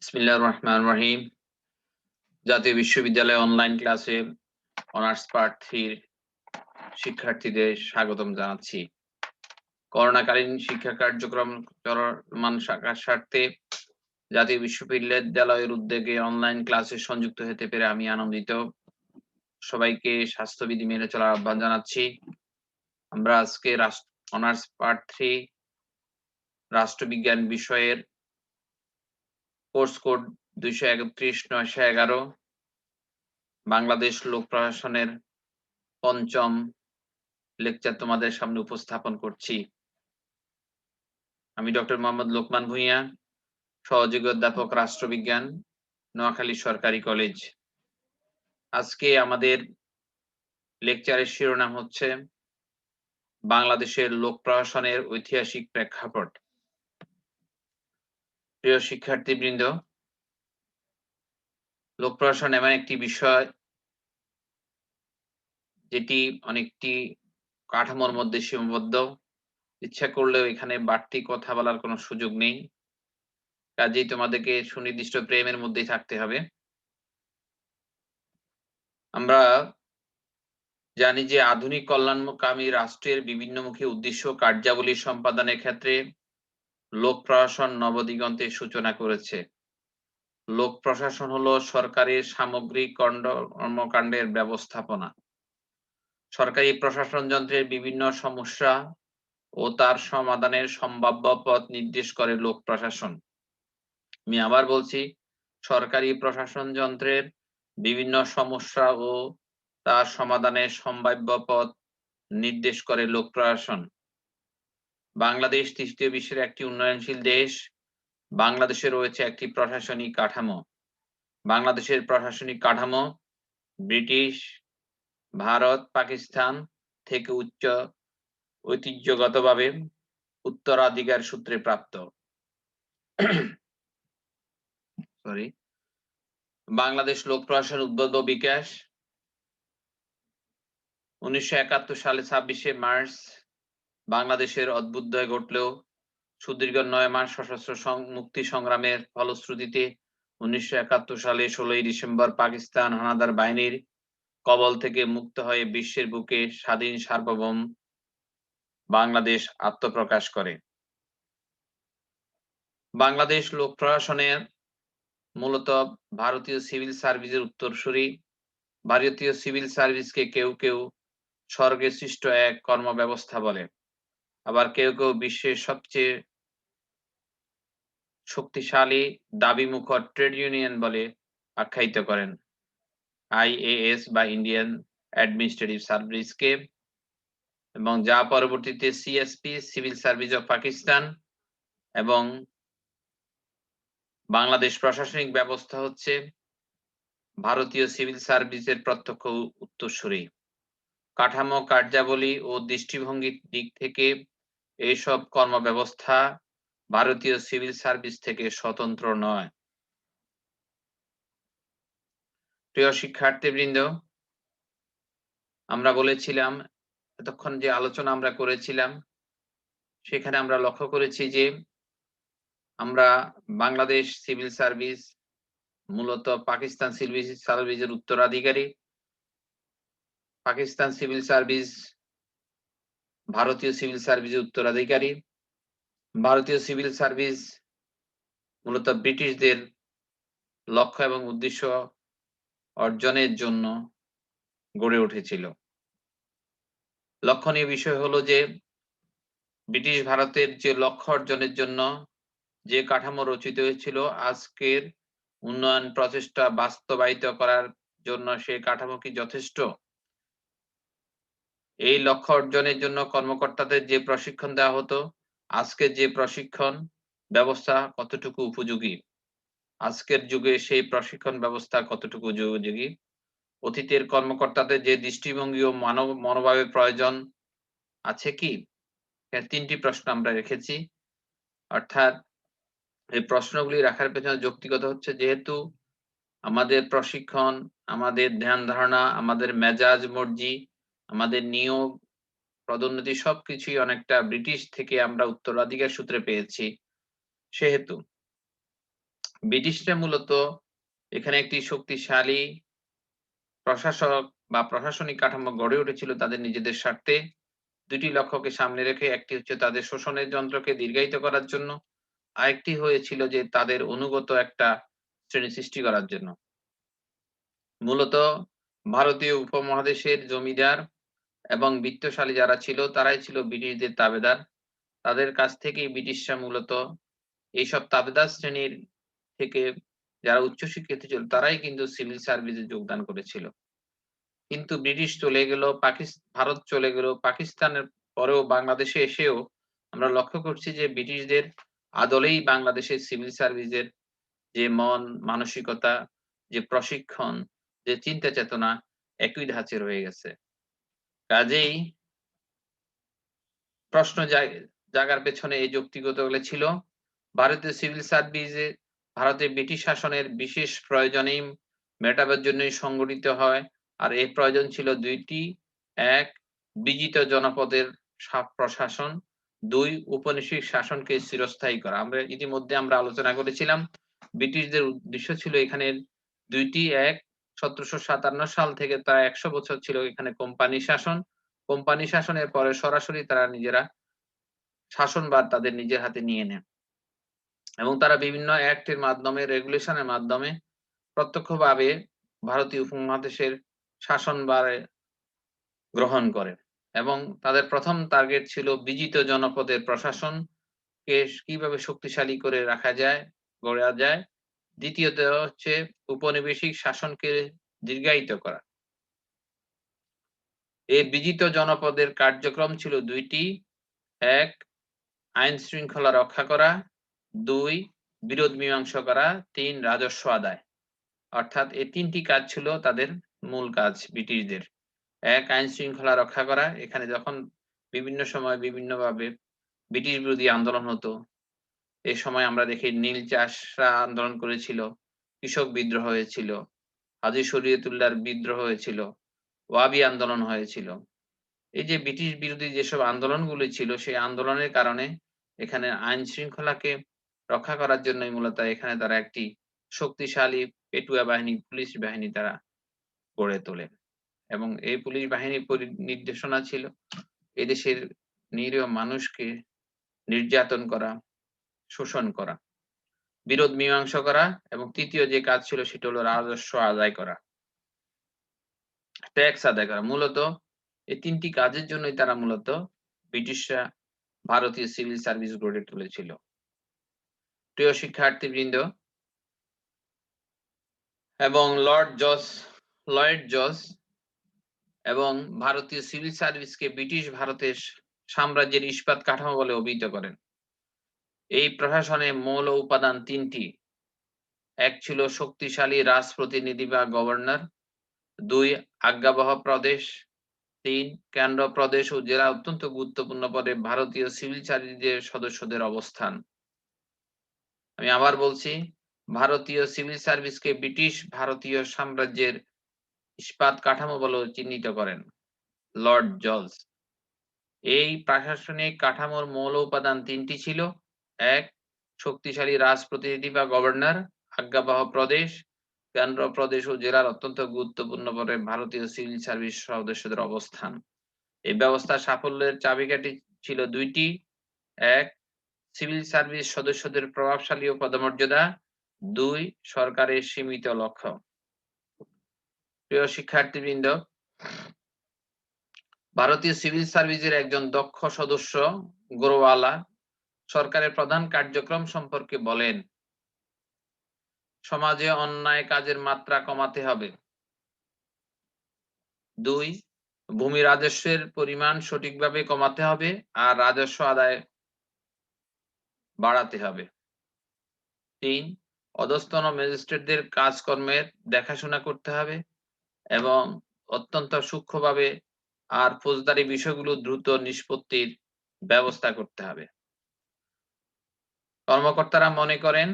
বিসমিল্লাহির রহমানির রহিম। জাতীয় বিশ্ববিদ্যালয়ে অনলাইন ক্লাসে অনার্স প্রার্থীর শিক্ষার্থীদের স্বাগতম জানাচ্ছি। করোনাকালীন শিক্ষা কার্যক্রম চলমান থাকার স্বার্থে জাতীয় বিশ্ববিদ্যালয়ের উদ্যোগে অনলাইন ক্লাসে সংযুক্ত হতে পেরে আমি আনন্দিত। সবাইকে স্বাস্থ্যবিধি মেনে চলার আহ্বান জানাচ্ছি। আমরা আজকে অনার্স প্রার্থী রাষ্ট্রবিজ্ঞান বিষয়ের কোর্স কোড 231-911 বাংলাদেশ লোক প্রশাসনের পঞ্চম লেকচার তোমাদের সামনে উপস্থাপন করছি। আমি ডক্টর মোহাম্মদ লোকমান ভূঁইয়া, সহযোগী অধ্যাপক রাষ্ট্রবিজ্ঞান, নোয়াখালী সরকারি কলেজ। আজকে আমাদের লেকচারের শিরোনাম হচ্ছে বাংলাদেশের লোক প্রশাসনের ঐতিহাসিক প্রেক্ষাপট। প্রিয় শিক্ষার্থীবৃন্দ, লোক প্রশাসন এমন একটি বিষয় যেটি অনেকটি কাঠামোর মধ্যে সীমাবদ্ধ। ইচ্ছা করলেও এখানে বাড়তি কথা বলার কোনো সুযোগ নেই। কাজেই তোমাদেরকে সুনির্দিষ্ট প্রেমের মধ্যেই থাকতে হবে। আমরা জানি যে আধুনিক কল্যাণকামী রাষ্ট্রের বিভিন্নমুখী উদ্দেশ্য কার্যাবলী সম্পাদনের ক্ষেত্রে লোক প্রশাসন নবদিগন্তের সূচনা করেছে। লোক প্রশাসন হলো সরকারের সামগ্রিক কর্মকাণ্ডের ব্যবস্থাপনা। সরকারি প্রশাসন যন্ত্রের বিভিন্ন সমস্যা ও তার সমাধানের সম্ভাব্য পথ নির্দেশ করে লোক প্রশাসন। আমি আবার বলছি, সরকারি প্রশাসন যন্ত্রের বিভিন্ন সমস্যা ও তার সমাধানের সম্ভাব্য পথ নির্দেশ করে লোক প্রশাসন। বাংলাদেশ তৃতীয় বিশ্বের একটি উন্নয়নশীল দেশ। বাংলাদেশে রয়েছে একটি প্রশাসনিক কাঠামো। বাংলাদেশের প্রশাসনিক কাঠামো ব্রিটিশ, ভারত, পাকিস্তান থেকে ঐতিহ্যগতভাবে উত্তরাধিকার সূত্রে প্রাপ্ত। বাংলাদেশ লোক প্রশাসন উদ্ভব ও বিকাশ 1971 সালে 26শে মার্চ বাংলাদেশের অভ্যুদয় ঘটলেও সুদীর্ঘ 9 মাস সশস্ত্র মুক্তি সংগ্রামের ফলশ্রুতিতে 1971 সালে 16ই ডিসেম্বর পাকিস্তান হানাদার বাহিনীর কবল থেকে মুক্ত হয়ে বিশ্বের বুকে স্বাধীন সার্বভৌম বাংলাদেশ আত্মপ্রকাশ করে। বাংলাদেশ লোক প্রশাসনের মূলত ভারতীয় সিভিল সার্ভিসের উত্তরসূরি। ভারতীয় সিভিল সার্ভিসকে কেউ কেউ স্বর্গে সৃষ্ট এক কর্মব্যবস্থা বলে, আবার কেউ কেউ বিশ্বের সবচেয়ে শক্তিশালী দাবিমুখর ট্রেড ইউনিয়ন বলে আখ্যায়িত করেন। আইএএস বা ইন্ডিয়ান অ্যাডমিনিস্ট্রেটিভ সার্ভিসকে, এবং যা পরবর্তীতে CSP civil service of Pakistan এবং বাংলাদেশ প্রশাসনিক ব্যবস্থা হচ্ছে ভারতীয় সিভিল সার্ভিসের প্রত্যক্ষ উত্তরসূরি। কাঠামো, কার্যাবলী ও দৃষ্টিভঙ্গির দিক থেকে এইসব কর্মব্যবস্থা ভারতীয় সিভিল সার্ভিস থেকে স্বতন্ত্র নয়। প্রিয় শিক্ষার্থীবৃন্দ, আমরা বলেছিলাম, এতক্ষণ যে আলোচনা আমরা করেছিলাম সেখানে আমরা লক্ষ্য করেছি যে আমরা বাংলাদেশ সিভিল সার্ভিস মূলত পাকিস্তান সিভিল সার্ভিসের উত্তরাধিকারী। পাকিস্তান সিভিল সার্ভিস ভারতীয় সিভিল সার্ভিসের উত্তরাধিকারী। ভারতীয় সিভিল সার্ভিস মূলত ব্রিটিশদের লক্ষ্য এবং উদ্দেশ্য অর্জনের জন্য গড়ে উঠেছিল। লক্ষণীয় বিষয় হলো যে ব্রিটিশ ভারতের যে লক্ষ্য অর্জনের জন্য যে কাঠামো রচিত হয়েছিল, আজকের উন্নয়ন প্রচেষ্টা বাস্তবায়িত করার জন্য সেই কাঠামো কি যথেষ্ট? এই লক্ষ্য অর্জনের জন্য কর্মকর্তাদের যে প্রশিক্ষণ দেওয়া হতো, আজকের যে প্রশিক্ষণ ব্যবস্থা কতটুকু উপযোগী? আজকের যুগে সেই প্রশিক্ষণ ব্যবস্থা কতটুকু উপযোগী? অতীতের কর্মকর্তাদের যে দৃষ্টিভঙ্গি ও মনোভাবের প্রয়োজন আছে কি? 3টি প্রশ্ন আমরা রেখেছি। অর্থাৎ এই প্রশ্নগুলি রাখার পেছনে যৌক্তিকতা হচ্ছে, যেহেতু আমাদের প্রশিক্ষণ, আমাদের ধ্যান ধারণা, আমাদের মেজাজ মর্জি, আমাদের নিয়োগ, পদোন্নতি সবকিছুই অনেকটা ব্রিটিশ থেকে আমরা উত্তরাধিকার সূত্রে পেয়েছি। সেহেতু ব্রিটিশরা মূলত এখানে একটি শক্তিশালী প্রশাসক বা প্রশাসনিক কাঠামো গড়ে উঠেছিল তাদের নিজেদের স্বার্থে। ২ টি লক্ষ্যকে সামনে রেখে, একটি হচ্ছে তাদের শোষণের যন্ত্রকে দীর্ঘায়িত করার জন্য, আরেকটি হয়েছিল যে তাদের অনুগত একটা শ্রেণী সৃষ্টি করার জন্য। মূলত ভারতীয় উপমহাদেশের জমিদার এবং বিত্তশালী যারা ছিল তারাই ছিল ব্রিটিশদের তাবেদার। তাদের কাছ থেকেই ব্রিটিশরা মূলত এইসব তাবেদার শ্রেণীর থেকে যারা উচ্চশিক্ষিত ছিল তারাই কিন্তু সিভিল সার্ভিসে যোগদান করেছিল। কিন্তু ব্রিটিশ চলে গেল, ভারত চলে গেল, পাকিস্তানের পরেও বাংলাদেশে এসেও আমরা লক্ষ্য করছি যে ব্রিটিশদের আদলেই বাংলাদেশের সিভিল সার্ভিসের যে মন মানসিকতা, যে প্রশিক্ষণ, যে চিন্তা চেতনা একই ধাঁচে রয়ে গেছে। কাজেই প্রশ্ন জাগার পেছনে এই যৌক্তিকতাগুলো ছিল। ভারতীয় সিভিল সার্ভিসে ভারতে ব্রিটিশ শাসনের বিশেষ প্রয়োজনেই মেটাবার জন্যই সংগঠিত হয়। আর এই প্রয়োজন ছিল ২ টি। ১, বিজিত জনপদের প্রশাসন। ২, উপনিবেশিক শাসনকে চিরস্থায়ী করা। ইতিমধ্যে আমরা আলোচনা করেছিলাম। ব্রিটিশদের উদ্দেশ্য ছিল এখানে ২ টি। ১, ১৭৫৭ সাল থেকে প্রায় ১০০ বছর ছিল এখানে কোম্পানি শাসন। কোম্পানি শাসনের পরে সরাসরি তারা নিজেরা শাসনভার তাদের নিজের হাতে নিয়ে নেন। এবং তারা বিভিন্ন অ্যাক্টের মাধ্যমে, রেগুলেশনের মাধ্যমে প্রত্যক্ষভাবে ভারতীয় উপমহাদেশের শাসনভার গ্রহণ করেন। এবং তাদের ১ম টার্গেট ছিল বিজিত জনপদের প্রশাসনকে কিভাবে শক্তিশালী করে রাখা যায়, গড়া যায়। দ্বিতীয়ত হচ্ছে উপনিবেশিক শাসনকে দীর্ঘায়িত করা। এই বিজিত জনপদের কার্যক্রম ছিল ২ টি। ১, আইন শৃঙ্খলা রক্ষা করা। ২, বিরোধ মীমাংসা করা। ৩, রাজস্ব আদায়। অর্থাৎ এই ৩ টি কাজ ছিল তাদের মূল কাজ ব্রিটিশদের। ১, আইন শৃঙ্খলা রক্ষা করা। এখানে যখন বিভিন্ন সময় বিভিন্নভাবে ব্রিটিশ বিরোধী আন্দোলন হতো, এ সময় আমরা দেখি নীল চাষরা আন্দোলন করেছিল, কৃষক বিদ্রোহ হয়েছিল, হাজী শরীয়তুল্লাহর বিদ্রোহ হয়েছিল, ওয়াবি আন্দোলন হয়েছিল। এই যে ব্রিটিশ বিরোধী যেসব আন্দোলনগুলি ছিল, সেই আন্দোলনের কারণে এখানে আইন শৃঙ্খলাকে রক্ষা করার জন্যই মূলত এখানে তারা একটি শক্তিশালী পেটুয়া বাহিনী, পুলিশ বাহিনী তারা গড়ে তোলে। এবং এই পুলিশ বাহিনীর নির্দেশনা ছিল এদেশের নিরীহ মানুষকে নির্যাতন করা, শোষণ করা, বিরোধ মীমাংসা করা এবং ৩য় যে কাজ ছিল সেটা হলো রাজস্ব আদায় করা, ট্যাক্স আদায় করা। মূলত এই ৩ টি কাজের জন্যই তারা মূলত ব্রিটিশরা ভারতীয় সিভিল সার্ভিস গড়ে তুলেছিল। প্রিয় শিক্ষার্থীবৃন্দ, এবং লয়েড জজ এবং ভারতীয় সিভিল সার্ভিসকে ব্রিটিশ ভারতের সাম্রাজ্যের ইস্পাত কাঠামো বলে অভিহিত করেন। এই প্রশাসনে মৌল উপাদান ৩ টি। ১ ছিল শক্তিশালী রাজপ্রতিনিধি বা গভর্নর। ২, আজ্ঞাবহ প্রদেশ। ৩, কেন্দ্র প্রদেশ ও জেলা অত্যন্ত গুরুত্বপূর্ণ পদে ভারতীয় সিভিল সার্ভিসের সদস্যদের অবস্থান। আমি আবার বলছি, ভারতীয় সিভিল সার্ভিসকে ব্রিটিশ ভারতীয় সাম্রাজ্যের ইস্পাত কাঠামো বলে চিহ্নিত করেন লর্ড জজ। এই প্রশাসনিক কাঠামোর মৌল উপাদান ৩ টি ছিল। ১, শক্তিশালী রাজপ্রতিনিধি বা গভর্নর, আজ্ঞাবহ প্রদেশ, কেন্দ্র প্রদেশ ও জেলার অত্যন্ত গুরুত্বপূর্ণ পদে ভারতীয় সিভিল সার্ভিস সদস্যদের অবস্থান। এই ব্যবস্থার সাফল্যের চাবিকাঠি ছিল ২ টি। ১, সিভিল সার্ভিস সদস্যদের প্রভাবশালী ও পদমর্যাদা। ২, সরকারের সীমিত লক্ষ্য। প্রিয় শিক্ষার্থীবৃন্দ, ভারতীয় সিভিল সার্ভিসের একজন দক্ষ সদস্য গোরওয়ালা সরকারের প্রধান কার্যক্রম সম্পর্কে বলেন, সমাজে অন্যায় কাজের মাত্রা কমাতে হবে। ২, ভূমি রাজস্বের পরিমাণ সঠিকভাবে কমাতে হবে আর রাজস্ব আদায় বাড়াতে হবে। ৩, অধস্তন ম্যাজিস্ট্রেটদের কাজকর্মের দেখাশোনা করতে হবে এবং অত্যন্ত সূক্ষ্মভাবে আর ফৌজদারি বিষয়গুলো দ্রুত নিষ্পত্তির ব্যবস্থা করতে হবে। কর্মকর্তারা মনে করেন,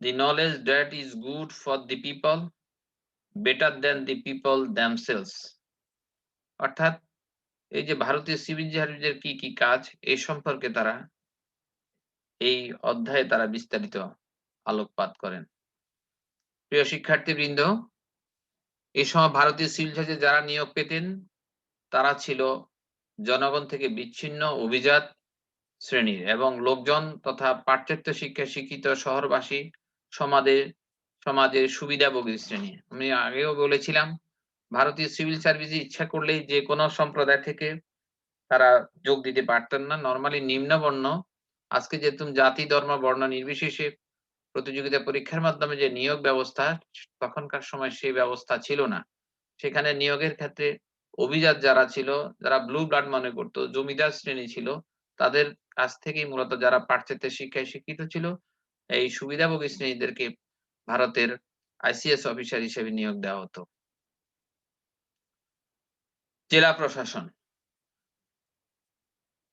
the knowledge that is good for the people better than the people themselves। অর্থাৎ এই যে ভারতীয় সিভিল সার্ভিসের কি কি কাজ এই সম্পর্কে তারা এই অধ্যায়ে তারা বিস্তারিত আলোকপাত করেন। প্রিয় শিক্ষার্থীবৃন্দ, এই সময় ভারতীয় সিভিল সার্ভিসে যারা নিয়োগ পেতেন তারা ছিল জনগণ থেকে বিচ্ছিন্ন অভিজাত শ্রেণীর এবং লোকজন তথা পাশ্চাত্য শিক্ষায় শিক্ষিত শহরবাসী সমাজের সমাজের সুবিধাভোগী শ্রেণী। আমি আগেও বলেছিলাম ভারতীয় সিভিল সার্ভিসে ইচ্ছা করলেই যে কোনো সম্প্রদায় থেকে তারা যোগ দিতে পারতেন না। নরমালি নিম্নবর্ণ, আজকে যেরকম জাতি, ধর্ম, বর্ণ নির্বিশেষে প্রতিযোগিতা পরীক্ষার মাধ্যমে যে নিয়োগ ব্যবস্থা, তখনকার সময় সেই ব্যবস্থা ছিল না। সেখানে নিয়োগের ক্ষেত্রে অভিজাত যারা ছিল, যারা ব্লু ব্লাড মনে করত, জমিদার শ্রেণী ছিল, তাদের কাছ থেকেই মূলত যারা পাশ্চাত্য শিক্ষায় শিক্ষিত ছিল, এই সুবিধাভোগী শ্রেণীদেরকে ভারতের আইসিএস অফিসার হিসেবে নিয়োগ দেওয়া হতো। জেলা প্রশাসন।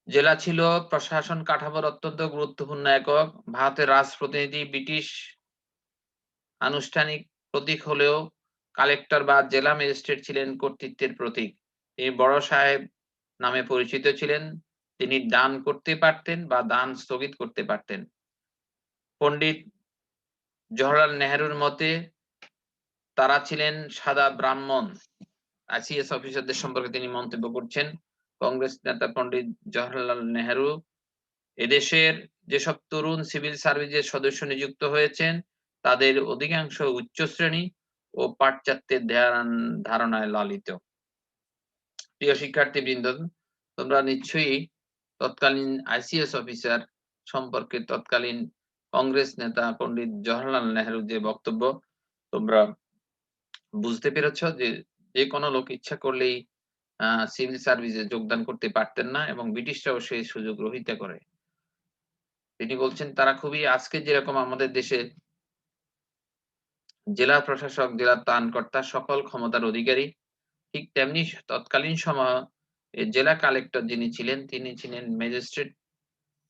জেলা ছিল প্রশাসন কাঠামোর অত্যন্ত গুরুত্বপূর্ণ একক। ভারতের রাজপ্রতিনিধি ব্রিটিশ আনুষ্ঠানিক প্রতীক হলেও কালেক্টর বা জেলা ম্যাজিস্ট্রেট ছিলেন কর্তৃত্বের প্রতীক। তিনি বড় সাহেব নামে পরিচিত ছিলেন। তিনি দান করতে পারতেন বা দান স্থগিত করতে পারতেন। পণ্ডিত জওহরলাল নেহেরুর মতে তারা ছিলেন সাদা ব্রাহ্মণ। আইসিএস অফিসারদের সম্পর্কে তিনি মন্তব্য করছেন। কংগ্রেস নেতা পণ্ডিত জওহরলাল নেহেরু এদেশের যেসব তরুণ সিভিল সার্ভিসের সদস্য নিযুক্ত হয়েছেন তাদের অধিকাংশ উচ্চ শ্রেণী ও পাশ্চাত্যের ধারণায় লালিত। প্রিয় শিক্ষার্থীবৃন্দ, তোমরা নিশ্চয়ই তৎকালীন আইসিএস অফিসার সম্পর্কে তৎকালীন কংগ্রেস নেতা পণ্ডিত জওহরলাল নেহেরুর যে বক্তব্য তোমরা বুঝতে পেরেছ যে, যে কোনো লোক ইচ্ছা করলেই সিভিল সার্ভিসে যোগদান করতে পারতেন না এবং ব্রিটিশরাও সেই সুযোগ রহিতা করে। তিনি বলছেন তারা খুবই আজকে যেরকম আমাদের দেশে জেলা প্রশাসক, জেলা ত্রাণকর্তা সকল ক্ষমতার অধিকারী, ঠিক তেমনি তৎকালীন সময়ে জেলা কালেক্টর যিনি ছিলেন তিনি ছিলেন ম্যাজিস্ট্রেট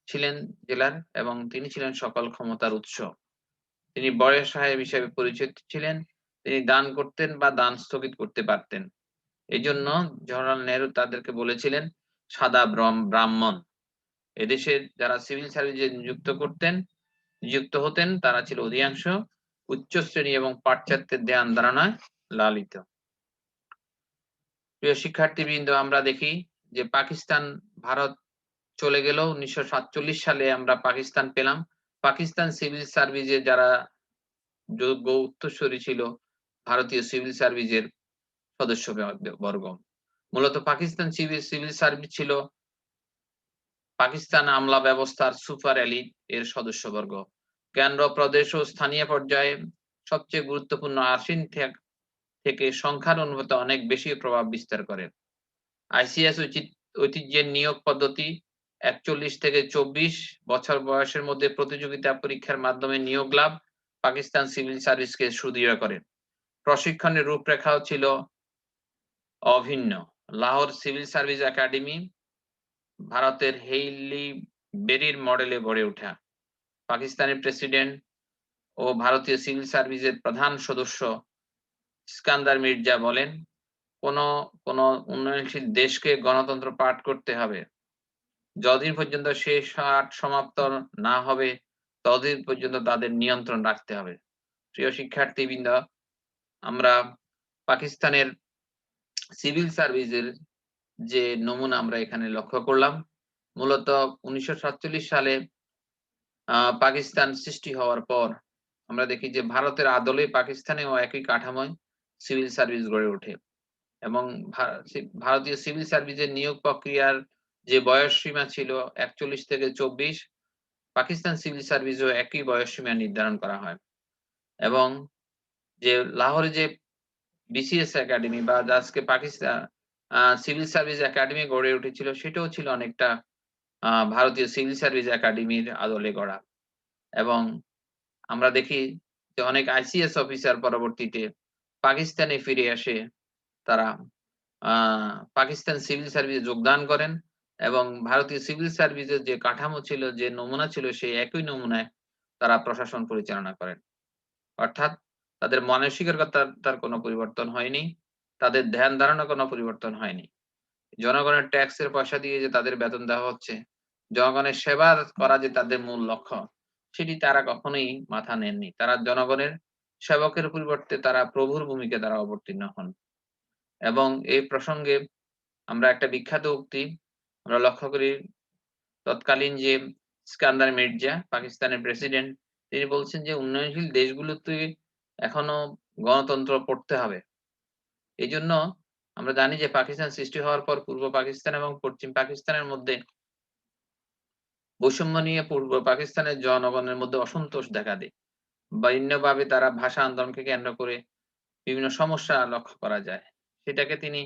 ছিলেন জেলার এবং তিনি ছিলেন সকল ক্ষমতার উৎস। তিনি বড় সাহেব হিসেবে পরিচিত ছিলেন। তিনি দান করতেন বা দান স্থগিত করতে পারতেন। এজন্য জওহরলাল নেহরু তাদেরকে বলেছিলেন সাদা ব্রাহ্মণ। এদেশের যারা সিভিল সার্ভিসে নিযুক্ত হতেন তারা ছিল অধিকাংশ উচ্চ শ্রেণী এবং পাশ্চাত্যের ধ্যান ধারণায় লালিত। প্রিয় শিক্ষার্থীবৃন্দ, আমরা দেখি যে পাকিস্তান ভারত চলে গেল 1947 সালে আমরা পাকিস্তান পেলাম। পাকিস্তান সিভিল সার্ভিসে যারা যোগ্য উত্তরসূরি ছিল ভারতীয় সিভিল সার্ভিসের সদস্য বর্গ। মূলত পাকিস্তান সিভিল সার্ভিস ছিল পাকিস্তান আমলা ব্যবস্থার সুপার এলিট এর সদস্যবর্গ। কেন্দ্র, প্রদেশ ও স্থানীয় পর্যায়ে সবচেয়ে গুরুত্বপূর্ণ আসীন থেকে সংখ্যার অনুপাতে অনেক বেশি প্রভাব বিস্তার করে। আইসিএস ঐতিহ্যের নিয়োগ পদ্ধতি ৪১ থেকে ২৪ বছর বয়সের মধ্যে প্রতিযোগিতা পরীক্ষার মাধ্যমে নিয়োগ লাভ পাকিস্তান সিভিল সার্ভিসকে সুদৃঢ় করে। প্রশিক্ষণের রূপরেখাও ছিল অভিন্ন। লাহোর সিভিল সার্ভিস একাডেমি ভারতের হেইলি বেরির মডেলে গড়ে ওঠা। পাকিস্তানের প্রেসিডেন্ট ও ভারতীয় সিভিল সার্ভিসের প্রধান সদস্য ইস্কান্দার মির্জা বলেন, কোন উন্নয়নশীল দেশকে গণতন্ত্র পাঠ করতে হবে। যতদিন পর্যন্ত সে সমাপ্ত না হবে ততদিন পর্যন্ত তাদের নিয়ন্ত্রণ রাখতে হবে। প্রিয় শিক্ষার্থীবৃন্দ, আমরা পাকিস্তানের সিভিল সার্ভিসের যে নমুনা আমরা এখানে লক্ষ্য করলাম। মূলত 1947 সালে পাকিস্তান সৃষ্টি হওয়ার পর আমরা দেখি যে ভারতের আদলে পাকিস্তানেও একই কাঠামোয় সিভিল সার্ভিস গড়ে ওঠে এবং ভারতীয় সিভিল সার্ভিসের নিয়োগ প্রক্রিয়ার যে বয়স সীমা ছিল ৪১ থেকে ২৪, পাকিস্তান সিভিল সার্ভিসেও একই বয়স সীমা নির্ধারণ করা হয় এবং যে লাহোরে যে বিসিএস একাডেমি বা আজকে পাকিস্তান সিভিল সার্ভিস একাডেমি গড়ে উঠেছিল সেটাও ছিল অনেকটা ভারতীয় সিভিল সার্ভিস একাডেমির আদলে গড়া এবং আমরা দেখি যে অনেক আইসিএস অফিসার পরবর্তীতে পাকিস্তানে ফিরে আসে তারা পাকিস্তান সিভিল সার্ভিসে যোগদান করেন এবং ভারতীয় সিভিল সার্ভিসের যে কাঠামো ছিল, যে নমুনা ছিল সেই একই নমুনায় তারা প্রশাসন পরিচালনা করেন। অর্থাৎ তাদের মানসিকতার কোনো পরিবর্তন হয়নি, তাদের ধ্যান ধারণার কোনো পরিবর্তন হয়নি। জনগণের ট্যাক্সের পয়সা দিয়ে যে তাদের বেতন দেওয়া হচ্ছে, জনগণের সেবা করা যে তাদের মূল লক্ষ্য, সেটি তারা কখনোই মাথা নেননি। তারা জনগণের সেবকের পরিবর্তে তারা প্রভুর ভূমিকা দ্বারা অবতীর্ণ হন। এবং এই প্রসঙ্গে আমরা একটা বিখ্যাত উক্তি আমরা লক্ষ্য করি, তৎকালীন যে ইস্কান্দার মির্জা, পাকিস্তানের প্রেসিডেন্ট, তিনি বলছেন যে উন্নয়নশীল দেশগুলোতে এখনো গণতন্ত্র পড়তে হবে। এজন্য আমরা জানি যে পাকিস্তান সৃষ্টি হওয়ার পর পূর্ব পাকিস্তান এবং পশ্চিম পাকিস্তানের মধ্যে বৈষম্য নিয়ে পূর্ব পাকিস্তানের জনগণের মধ্যে অসন্তোষ দেখা দেয়। ভিন্নভাবে তারা ভাষা আন্দোলনকে কেন্দ্র করে বিভিন্ন সমস্যা লক্ষ্য করা যায়। সেটাকে তিনি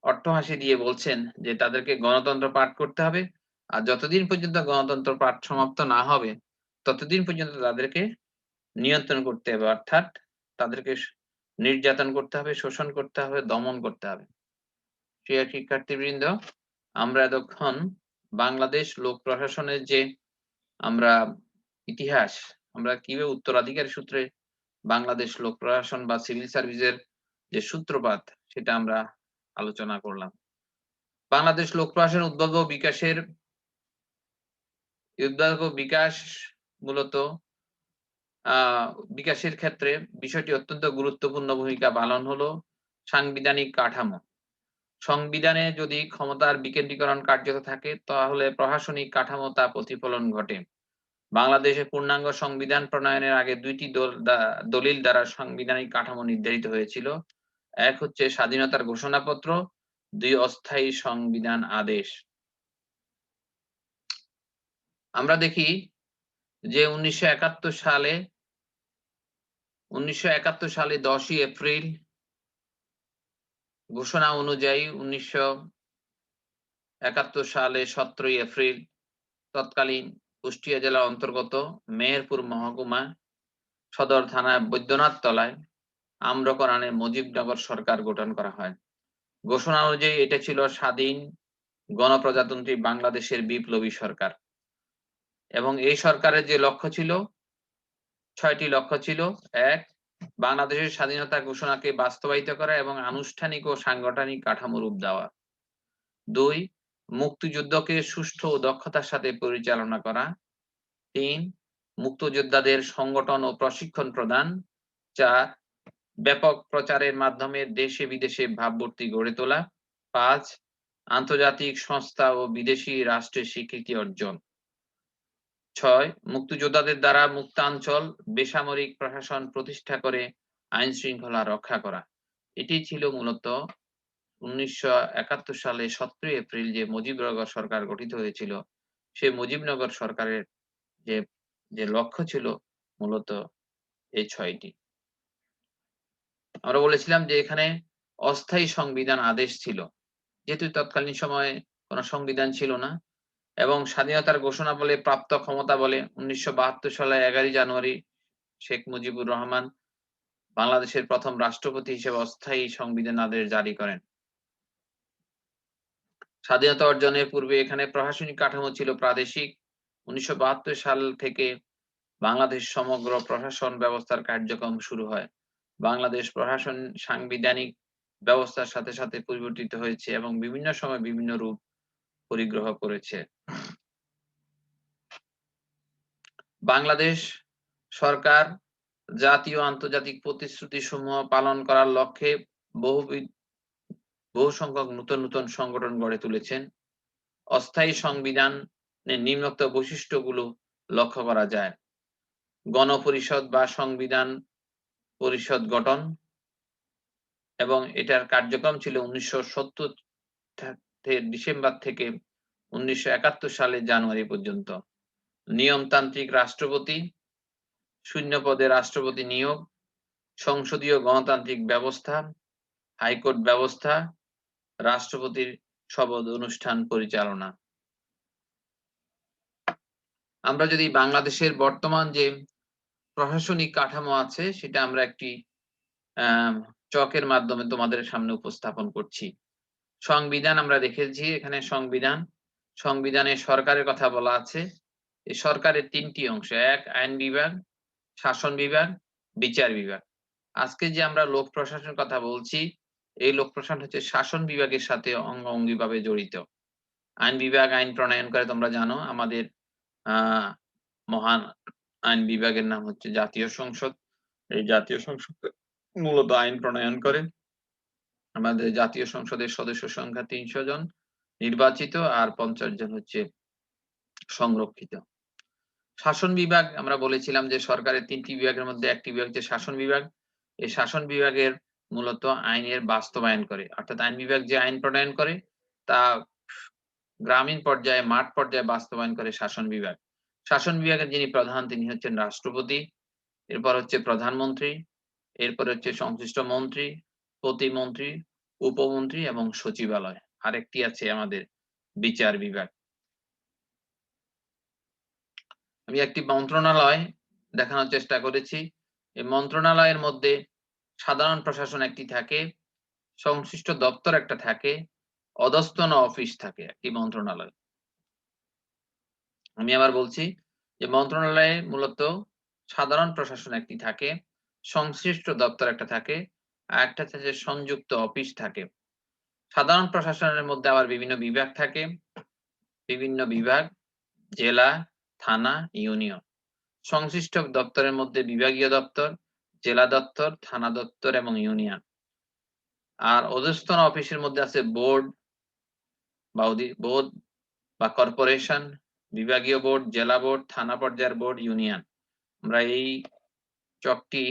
অট্টহাসি দিয়ে বলছেন যে তাদেরকে গণতন্ত্র পাঠ করতে হবে। আর যতদিন পর্যন্ত গণতন্ত্র পাঠ সমাপ্ত না হবে, ততদিন পর্যন্ত তাদেরকে নিয়ন্ত্রণ করতে হবে। অর্থাৎ তাদেরকে নির্যাতন করতে হবে, শোষণ করতে হবে, দমন করতে হবে। প্রিয় শিক্ষার্থীবৃন্দ, আমরা এতক্ষণ বাংলাদেশ লোক প্রশাসনের যে আমরা ইতিহাস, আমরা কিভাবে উত্তরাধিকার সূত্রে বাংলাদেশ লোক প্রশাসন বা সিভিল সার্ভিসের যে সূত্রপাত, সেটা আমরা আলোচনা করলাম। বাংলাদেশ লোক প্রশাসন উদ্যোগ ও বিকাশ মূলত আ বিকাশের ক্ষেত্রে বিষয়টি অত্যন্ত গুরুত্বপূর্ণ ভূমিকা পালন হলো সাংবিধানিক কাঠামো। সংবিধানে যদি ক্ষমতার বিকেন্দ্রীকরণ কার্যত থাকে, তাহলে প্রশাসনিক কাঠামো তা প্রতিফলন ঘটে। বাংলাদেশে পূর্ণাঙ্গ সংবিধান প্রণয়নের আগে ২ টি দলিল দ্বারা সাংবিধানিক কাঠামো নির্ধারিত হয়েছিল। এক হচ্ছে স্বাধীনতার ঘোষণাপত্র, ২ অস্থায়ী সংবিধান আদেশ। আমরা দেখি যে ১৯৭১ সালে ১০ই এপ্রিল ঘোষণা অনুযায়ী ১৯৭১ সালে ১৭ই এপ্রিল তৎকালীন কুষ্টিয়া জেলার অন্তর্গত মেহেরপুর মহকুমা সদর থানার বৈদ্যনাথ তলায় আম্রকরানে মুজিবনগর সরকার গঠন করা হয়। ঘোষণা অনুযায়ী এটা ছিল স্বাধীন গণপ্রজাতন্ত্রী বাংলাদেশের বিপ্লবী সরকার। এবং এই সরকারের যে লক্ষ্য ছিল, ৬ টি লক্ষ্য ছিল। ১. বাংলাদেশের স্বাধীনতা ঘোষণাকে বাস্তবায়িত করা এবং আনুষ্ঠানিক ও সাংগঠনিক কাঠামো রূপ দেওয়া। ২. মুক্তিযুদ্ধকে সুষ্ঠু ও দক্ষতার সাথে পরিচালনা করা। ৩. মুক্তিযোদ্ধাদের সংগঠন ও প্রশিক্ষণ প্রদান। ৪. ব্যাপক প্রচারের মাধ্যমে দেশে বিদেশে ভাবমূর্তি গড়ে তোলা। ৫. আন্তর্জাতিক সংস্থা ও বিদেশি রাষ্ট্রের স্বীকৃতি অর্জন। ৬. মুক্তিযোদ্ধাদের দ্বারা মুক্তাঞ্চল বেসামরিক প্রশাসন প্রতিষ্ঠা করে আইন শৃঙ্খলা রক্ষা করা। এটি ছিল মূলত ১৯৭১ সালে ১৭ই এপ্রিল যে মুজিবনগর সরকার গঠিত হয়েছিল, সেই মুজিবনগর সরকারের যে যে লক্ষ্য ছিল মূলত এই ৬ টি। আমরা বলেছিলাম যে এখানে অস্থায়ী সংবিধান আদেশ ছিল। যেহেতু তৎকালীন সময়ে কোন সংবিধান ছিল না এবং স্বাধীনতার ঘোষণা বলে প্রাপ্ত ক্ষমতা বলে ১৯৭২ সালের ১১ই জানুয়ারি শেখ মুজিবুর রহমান বাংলাদেশের ১ম রাষ্ট্রপতি হিসেবে অস্থায়ী সংবিধান আদেশ জারি করেন। স্বাধীনতা অর্জনের পূর্বে এখানে প্রশাসনিক কাঠামো ছিল প্রাদেশিক। ১৯৭২ সাল থেকে বাংলাদেশ সমগ্র প্রশাসন ব্যবস্থার কার্যক্রম শুরু হয়। বাংলাদেশ প্রশাসন সাংবিধানিক ব্যবস্থার সাথে, সাথে পরিবর্তিত হয়েছে এবং বিভিন্ন সময় বিভিন্ন রূপ পরিগ্রহ করেছে। বাংলাদেশ সরকার জাতীয় ও আন্তর্জাতিক প্রতিশ্রুতিসমূহ পালন করার লক্ষ্যে বহু সংখ্যক নতুন সংগঠন গড়ে তুলেছেন। অস্থায়ী সংবিধানের নিম্নোক্ত বৈশিষ্ট্যগুলো লক্ষ্য করা যায়। গণপরিষদ বা সংবিধান পরিষদ গঠন এবং এটার কার্যক্রম ছিল ১৯৭০ ডিসেম্বর থেকে ১৯৭১ সালের জানুয়ারি পর্যন্ত। নিয়মতান্ত্রিক রাষ্ট্রপতি, শূন্য পদে রাষ্ট্রপতি নিয়োগ, সংসদীয় গণতান্ত্রিক ব্যবস্থা, হাইকোর্ট ব্যবস্থা, রাষ্ট্রপতির শপথ অনুষ্ঠান পরিচালনা। আমরা যদি বাংলাদেশের বর্তমান যে প্রশাসনিক কাঠামো আছে সেটা আমরা একটি চকের মাধ্যমে তোমাদের সামনে উপস্থাপন করছি। সংবিধান আমরা দেখেছি, এখানে সংবিধানে সরকারের কথা বলা আছে। এই সরকারের ৩ টি অংশ। ১. আইন বিভাগ, শাসন বিভাগ, বিচার বিভাগ। আজকে যে আমরা লোক প্রশাসনের কথা বলছি, এই লোক প্রশাসন হচ্ছে শাসন বিভাগের সাথে অঙ্গাঙ্গিভাবে জড়িত। আইন বিভাগ আইন প্রণয়ন করে তোমরা জানো। আমাদের আ মহান আইন বিভাগের নাম হচ্ছে জাতীয় সংসদ। এই জাতীয় সংসদ মূলত আইন প্রণয়ন করে। আমাদের জাতীয় সংসদের সদস্য সংখ্যা ৩০০ জন নির্বাচিত, আর ৫০ জন হচ্ছে সংরক্ষিত। শাসন বিভাগ আমরা বলেছিলাম যে সরকারের ৩ টি বিভাগের মধ্যে একটি বিভাগ হচ্ছে শাসন বিভাগ। এই শাসন বিভাগের মূলত আইনের বাস্তবায়ন করে। অর্থাৎ আইন বিভাগ যে আইন প্রণয়ন করে তা গ্রামীণ পর্যায়ে, মাঠ পর্যায়ে বাস্তবায়ন করে শাসন বিভাগ। শাসন বিভাগের যিনি প্রধান তিনি হচ্ছেন রাষ্ট্রপতি, এরপর হচ্ছে প্রধানমন্ত্রী, এরপরে হচ্ছে সংশ্লিষ্ট মন্ত্রী, প্রতিমন্ত্রী, উপমন্ত্রী এবং সচিবালয়। আরেকটি আছে আমাদের বিচার বিভাগ। আমি একটি মন্ত্রণালয় দেখানোর চেষ্টা করেছি। এই মন্ত্রণালয়ের মধ্যে সাধারণ প্রশাসন একটি থাকে, সংশ্লিষ্ট দপ্তর একটা থাকে, অধস্তন অফিস থাকে একটি মন্ত্রণালয়। আমি আবার বলছি যে মন্ত্রণালয়ে মূলত সাধারণ প্রশাসন একটি থাকে, সংশ্লিষ্ট দপ্তর একটা থাকে, আরেকটা হচ্ছে যে সংযুক্ত অফিস থাকে। সাধারণ প্রশাসনের মধ্যে আবার বিভিন্ন বিভাগ থাকে, বিভিন্ন বিভাগ, জেলা, থানা, ইউনিয়ন। সংশ্লিষ্ট দপ্তরের মধ্যে বিভাগীয় দপ্তর, জেলা দপ্তর, থানা দপ্তর এবং ইউনিয়ন। আর অধস্তন অফিসের মধ্যে আছে বোর্ড বা বোর্ড বা কর্পোরেশন, বিভাগীয় বোর্ড, জেলা বোর্ড, থানা পর্যায়ের বোর্ড, ইউনিয়ন। আমরা এই চকটি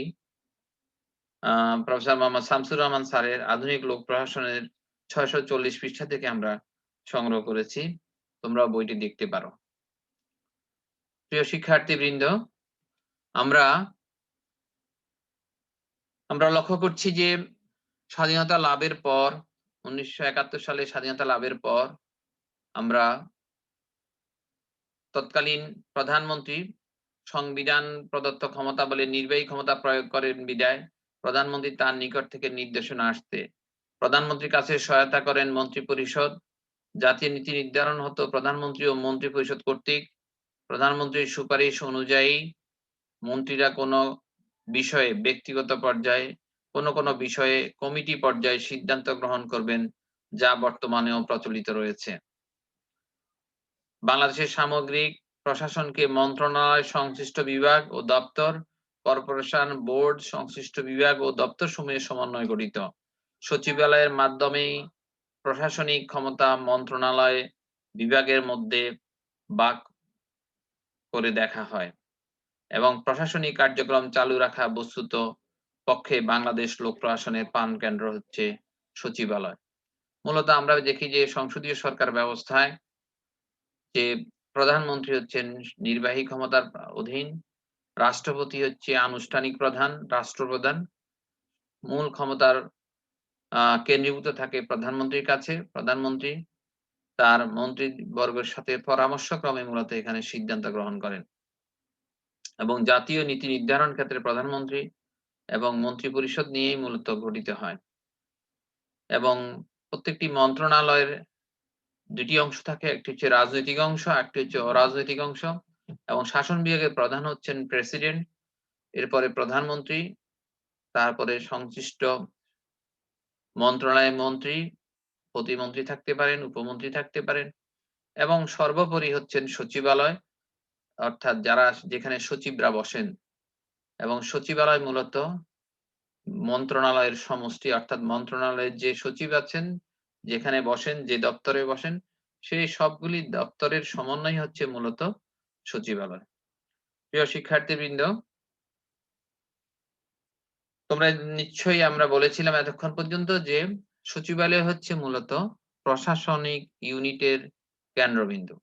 প্রফেসর মোহাম্মদ শামসুর রহমান স্যারের আধুনিক লোক প্রশাসনের ৬৪০ পৃষ্ঠা থেকে আমরা সংগ্রহ করেছি। তোমরাও বইটি দেখতে পারো। প্রিয় শিক্ষার্থীবৃন্দ, আমরা আমরা লক্ষ্য করছি যে স্বাধীনতা লাভের পর ১৯৭১ সালে স্বাধীনতা লাভের পর আমরা তৎকালীন প্রধানমন্ত্রী সংবিধান প্রদত্ত ক্ষমতা বলে নির্বাহী ক্ষমতা প্রয়োগ করেন বিধায় প্রধানমন্ত্রী তার নিকট থেকে নির্দেশনা আসতে প্রধানমন্ত্রীর কাছে সহায়তা করেন মন্ত্রিপরিষদ। জাতীয় নীতি নির্ধারণ হতো প্রধানমন্ত্রী ও মন্ত্রিপরিষদ কর্তৃক। প্রধানমন্ত্রীর সুপারিশ অনুযায়ী মন্ত্রীরা কোনো বিষয়ে ব্যক্তিগত পর্যায়ে, কোনো বিষয়ে কমিটি পর্যায়ে সিদ্ধান্ত গ্রহণ করবেন, যা বর্তমানেও প্রচলিত রয়েছে। বাংলাদেশের সামগ্রিক প্রশাসনকে মন্ত্রণালয়, সংশ্লিষ্ট বিভাগ ও দপ্তর, কর্পোরেশন, বোর্ড, সংশ্লিষ্ট বিভাগ ও দপ্তরসমূহের সমন্বয়ে গঠিত। সচিবালয়ের মাধ্যমেই প্রশাসনিক ক্ষমতা মন্ত্রণালয় বিভাগের মধ্যে ভাগ করে দেখা হয় এবং প্রশাসনিক কার্যক্রম চালু রাখা বস্তুত পক্ষে বাংলাদেশ লোক প্রশাসনের প্রাণকেন্দ্র হচ্ছে সচিবালয়। মূলত আমরা দেখি যে সংসদীয় সরকার ব্যবস্থায় যে প্রধানমন্ত্রী হচ্ছেন নির্বাহী ক্ষমতার অধীন, রাষ্ট্রপতি হচ্ছে আনুষ্ঠানিক প্রধান, রাষ্ট্রপ্রধান। মূল ক্ষমতার কেন্দ্রীভূত থাকে প্রধানমন্ত্রীর কাছে। প্রধানমন্ত্রী তার মন্ত্রীবর্গের সাথে পরামর্শক্রমে মূলত এখানে সিদ্ধান্ত গ্রহণ করেন এবং জাতীয় নীতি নির্ধারণ ক্ষেত্রে প্রধানমন্ত্রী এবং মন্ত্রিপরিষদ নিয়েই মূলত গঠিত হয় এবং প্রত্যেকটি মন্ত্রণালয়ের ২ টি অংশ থাকে। একটি হচ্ছে রাজনৈতিক অংশ, আরেকটি হচ্ছে অরাজনৈতিক অংশ এবং শাসন বিভাগের প্রধান হচ্ছেন প্রেসিডেন্ট, এরপরে প্রধানমন্ত্রী, তারপরে সংশ্লিষ্ট মন্ত্রণালয়ের মন্ত্রী, প্রতিমন্ত্রী থাকতে পারেন, উপমন্ত্রী থাকতে পারেন এবং সর্বোপরি হচ্ছেন সচিবালয়, অর্থাৎ যারা যেখানে সচিবরা বসেন এবং সচিবালয় মূলত মন্ত্রণালয়ের সমষ্টি, অর্থাৎ মন্ত্রণালয়ের যে সচিব আছেন, যেখানে বসেন, যে দপ্তরে বসেন, সেই সবগুলি দপ্তরের সমন্বয় হচ্ছে মূলত সচিবালয়। প্রিয় শিক্ষার্থীবৃন্দ, তোমরা নিশ্চয়ই আমরা বলেছিলাম এতক্ষণ পর্যন্ত যে সচিবালয় হচ্ছে মূলত প্রশাসনিক ইউনিটের কেন্দ্রবিন্দু।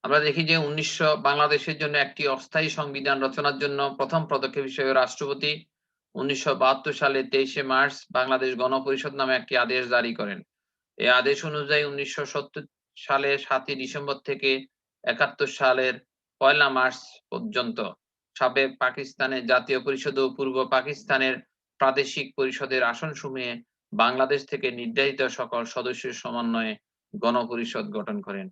আমরা দেখি যে বাংলাদেশের জন্য একটি অস্থায়ী সংবিধান রচনার জন্য প্রথম পদক্ষেপ হিসেবে রাষ্ট্রপতি ১৯৭২ সালে ২৩শে মার্চ বাংলাদেশ গণপরিষদ নামে একটি আদেশ জারি করেন। এই আদেশ অনুযায়ী ১৯৭০ সালের ৭ই ডিসেম্বর থেকে ৭১ সালের ১লা মার্চ পর্যন্ত সাবেক পাকিস্তানের জাতীয় পরিষদ ও পূর্ব পাকিস্তানের প্রাদেশিক পরিষদের আসনসমূহে বাংলাদেশ থেকে নির্ধারিত সকল সদস্যের সমন্বয়ে গণপরিষদ গঠন করেন।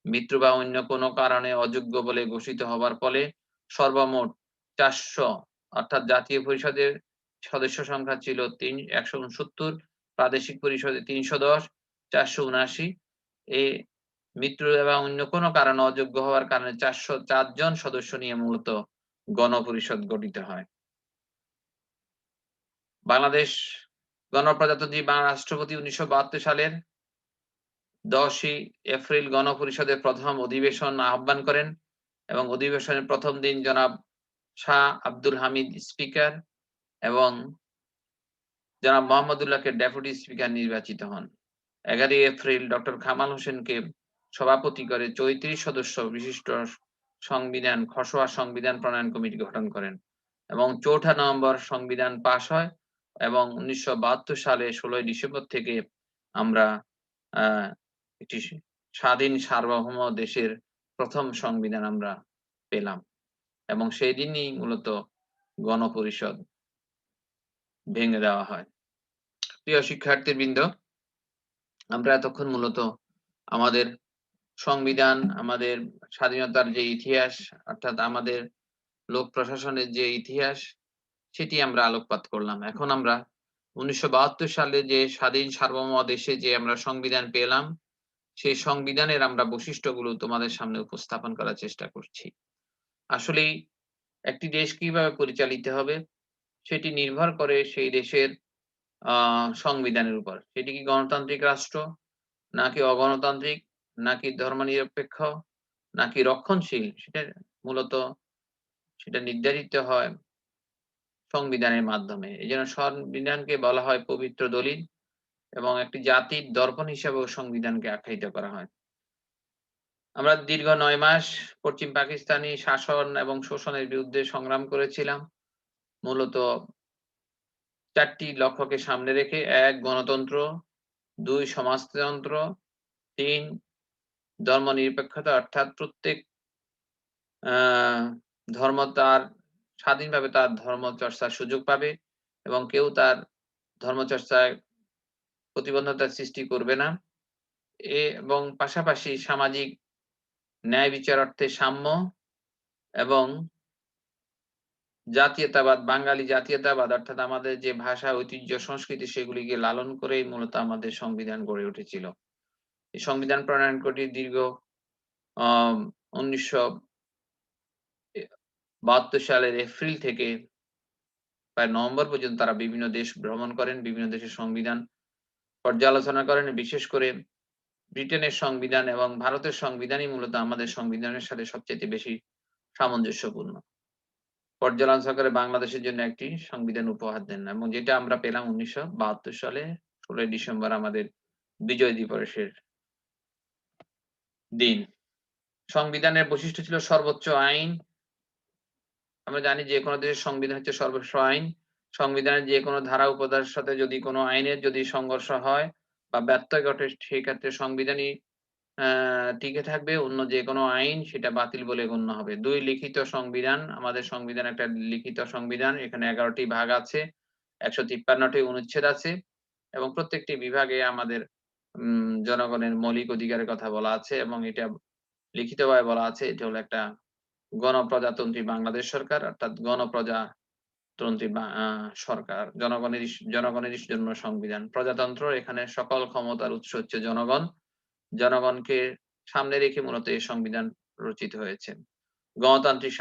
মৃত্যু বা অন্য কোনো কারণে অযোগ্য বলে ঘোষিত হবার ফলে সর্বমোট ৪০০, অর্থাৎ জাতীয় পরিষদের সদস্য সংখ্যা ছিল ১৬৯, প্রাদেশিক পরিষদে ৩১০, ৪৭৯, মৃত্যু এবং অন্য কোনো কারণে অযোগ্য হওয়ার কারণে 404 জন সদস্য নিয়ে মূলত গণপরিষদ গঠিত হয়। বাংলাদেশ গণপ্রজাতন্ত্রী রাষ্ট্রপতি ১৯৭২ সালের ১০ই এপ্রিল গণপরিষদের প্রথম অধিবেশন আহ্বান করেন এবং অধিবেশনের প্রথম দিন জনাব শাহ আব্দুল হামিদ স্পিকার এবং জনাব মোহাম্মদুল্লাহকে ডেপুটি স্পিকার নির্বাচিত হন। ১১ই এপ্রিল ডক্টর কামাল হোসেনকে সভাপতি করে ৩৪ সদস্য বিশিষ্ট খসড়া সংবিধান প্রণয়ন কমিটি গঠন করেন এবং ৪ঠা নভেম্বর সংবিধান পাস হয় এবং ১৯৭২ সালে ১৬ই ডিসেম্বর থেকে আমরা আ একটি স্বাধীন সার্বভৌম দেশের প্রথম সংবিধান আমরা পেলাম এবং সেই দিনই মূলত গণপরিষদ ভেঙে দেওয়া হয়। প্রিয় শিক্ষার্থীবৃন্দ, আমরা এতক্ষণ মূলত আমাদের সংবিধান, আমাদের স্বাধীনতার যে ইতিহাস, অর্থাৎ আমাদের লোক প্রশাসনের যে ইতিহাস, সেটি আমরা আলোকপাত করলাম। এখন আমরা ১৯৭২ সালে যে স্বাধীন সার্বভৌম দেশে যে আমরা সংবিধান পেলাম, সেই সংবিধানের আমরা বৈশিষ্ট্যগুলো তোমাদের সামনে উপস্থাপন করার চেষ্টা করছি। আসলেই একটি দেশ কিভাবে পরিচালিত হবে, সেটি নির্ভর করে সেই দেশের আ সংবিধানের উপর। সেটি কি গণতান্ত্রিক রাষ্ট্র, নাকি অগণতান্ত্রিক, নাকি ধর্মনিরপেক্ষ, নাকি রক্ষণশীল, সেটা মূলত নির্ধারিত হয় সংবিধানের মাধ্যমে। এজন্য সংবিধানকে বলা হয় পবিত্র দলিল এবং একটি জাতির দর্পণ হিসেবেও সংবিধানকে আখ্যায়িত করা হয়। আমরা দীর্ঘ ৯ মাস পশ্চিম পাকিস্তানি শাসন এবং শোষণের বিরুদ্ধে সংগ্রাম করেছিলাম। মূলত ৪ টি লক্ষ্যকে সামনে রেখে ১ গণতন্ত্র, ২ সমাজতন্ত্র, ৩ ধর্মনিরপেক্ষতা, অর্থাৎ প্রত্যেক আ ধর্ম তার স্বাধীনভাবে তার ধর্ম চর্চার সুযোগ পাবে এবং কেউ তার ধর্মচর্চায় প্রতিবন্ধকতার সৃষ্টি করবে না। এবং পাশাপাশি সামাজিক ন্যায় বিচার অর্থে সাম্য এবং জাতীয়তাবাদ, বাঙালি জাতীয়তাবাদ, অর্থাৎ আমাদের যে ভাষা, ঐতিহ্য, সংস্কৃতি সেগুলিকে লালন করেই মূলত আমাদের সংবিধান গড়ে উঠেছিল। এই সংবিধান প্রণয়ন কমিটি দীর্ঘ আম ১৯৭২ সালের এপ্রিল থেকে প্রায় নভেম্বর পর্যন্ত তারা বিভিন্ন দেশ ভ্রমণ করেন, বিভিন্ন দেশের সংবিধান পর্যালোচনা করেন। বিশেষ করে ব্রিটেনের সংবিধান এবং ভারতের সংবিধানই মূলত আমাদের সংবিধানের সাথে সবচাইতে বেশি সামঞ্জস্যপূর্ণ। পর্যালোচনা করে বাংলাদেশের জন্য একটি সংবিধান উপহার দেন এবং যেটা আমরা পেলাম ১৯৭২ সালে ১৬ই ডিসেম্বর আমাদের বিজয় দিবসের দিন। সংবিধানের বৈশিষ্ট্য ছিল সর্বোচ্চ আইন। আমরা জানি যে কোনো দেশের সংবিধান হচ্ছে সর্বস্ব আইন। সংবিধানের যেকোনো ধারা উপধারার সাথে যদি কোনো আইনের যদি সংঘর্ষ হয় বা ব্যত্যয় ঘটে, সেক্ষেত্রে সংবিধানই আ টিকে থাকবে। অন্য যেকোনো আইন সেটা বাতিল বলে গণ্য হবে। ২ লিখিত সংবিধান। আমাদের সংবিধান একটা লিখিত সংবিধান। এখানে ১১ টি ভাগ আছে। ১৫৩ টি অনুচ্ছেদ আছে এবং প্রত্যেকটি বিভাগে আমাদের জনগণের মৌলিক অধিকারের কথা বলা আছে এবং এটা লিখিতভাবে বলা আছে। এটা হলো একটা গণপ্রজাতন্ত্রী বাংলাদেশ সরকার, অর্থাৎ গণপ্রজাতন্ত্রী বা সরকার। জনগণেরই জন্য সংবিধান। প্রজাতন্ত্র, এখানে সকল ক্ষমতার উৎস হচ্ছে জনগণ। জনগণকে সামনে রেখে মূলত এই সংবিধান রচিত হয়েছে। গণতান্ত্রিক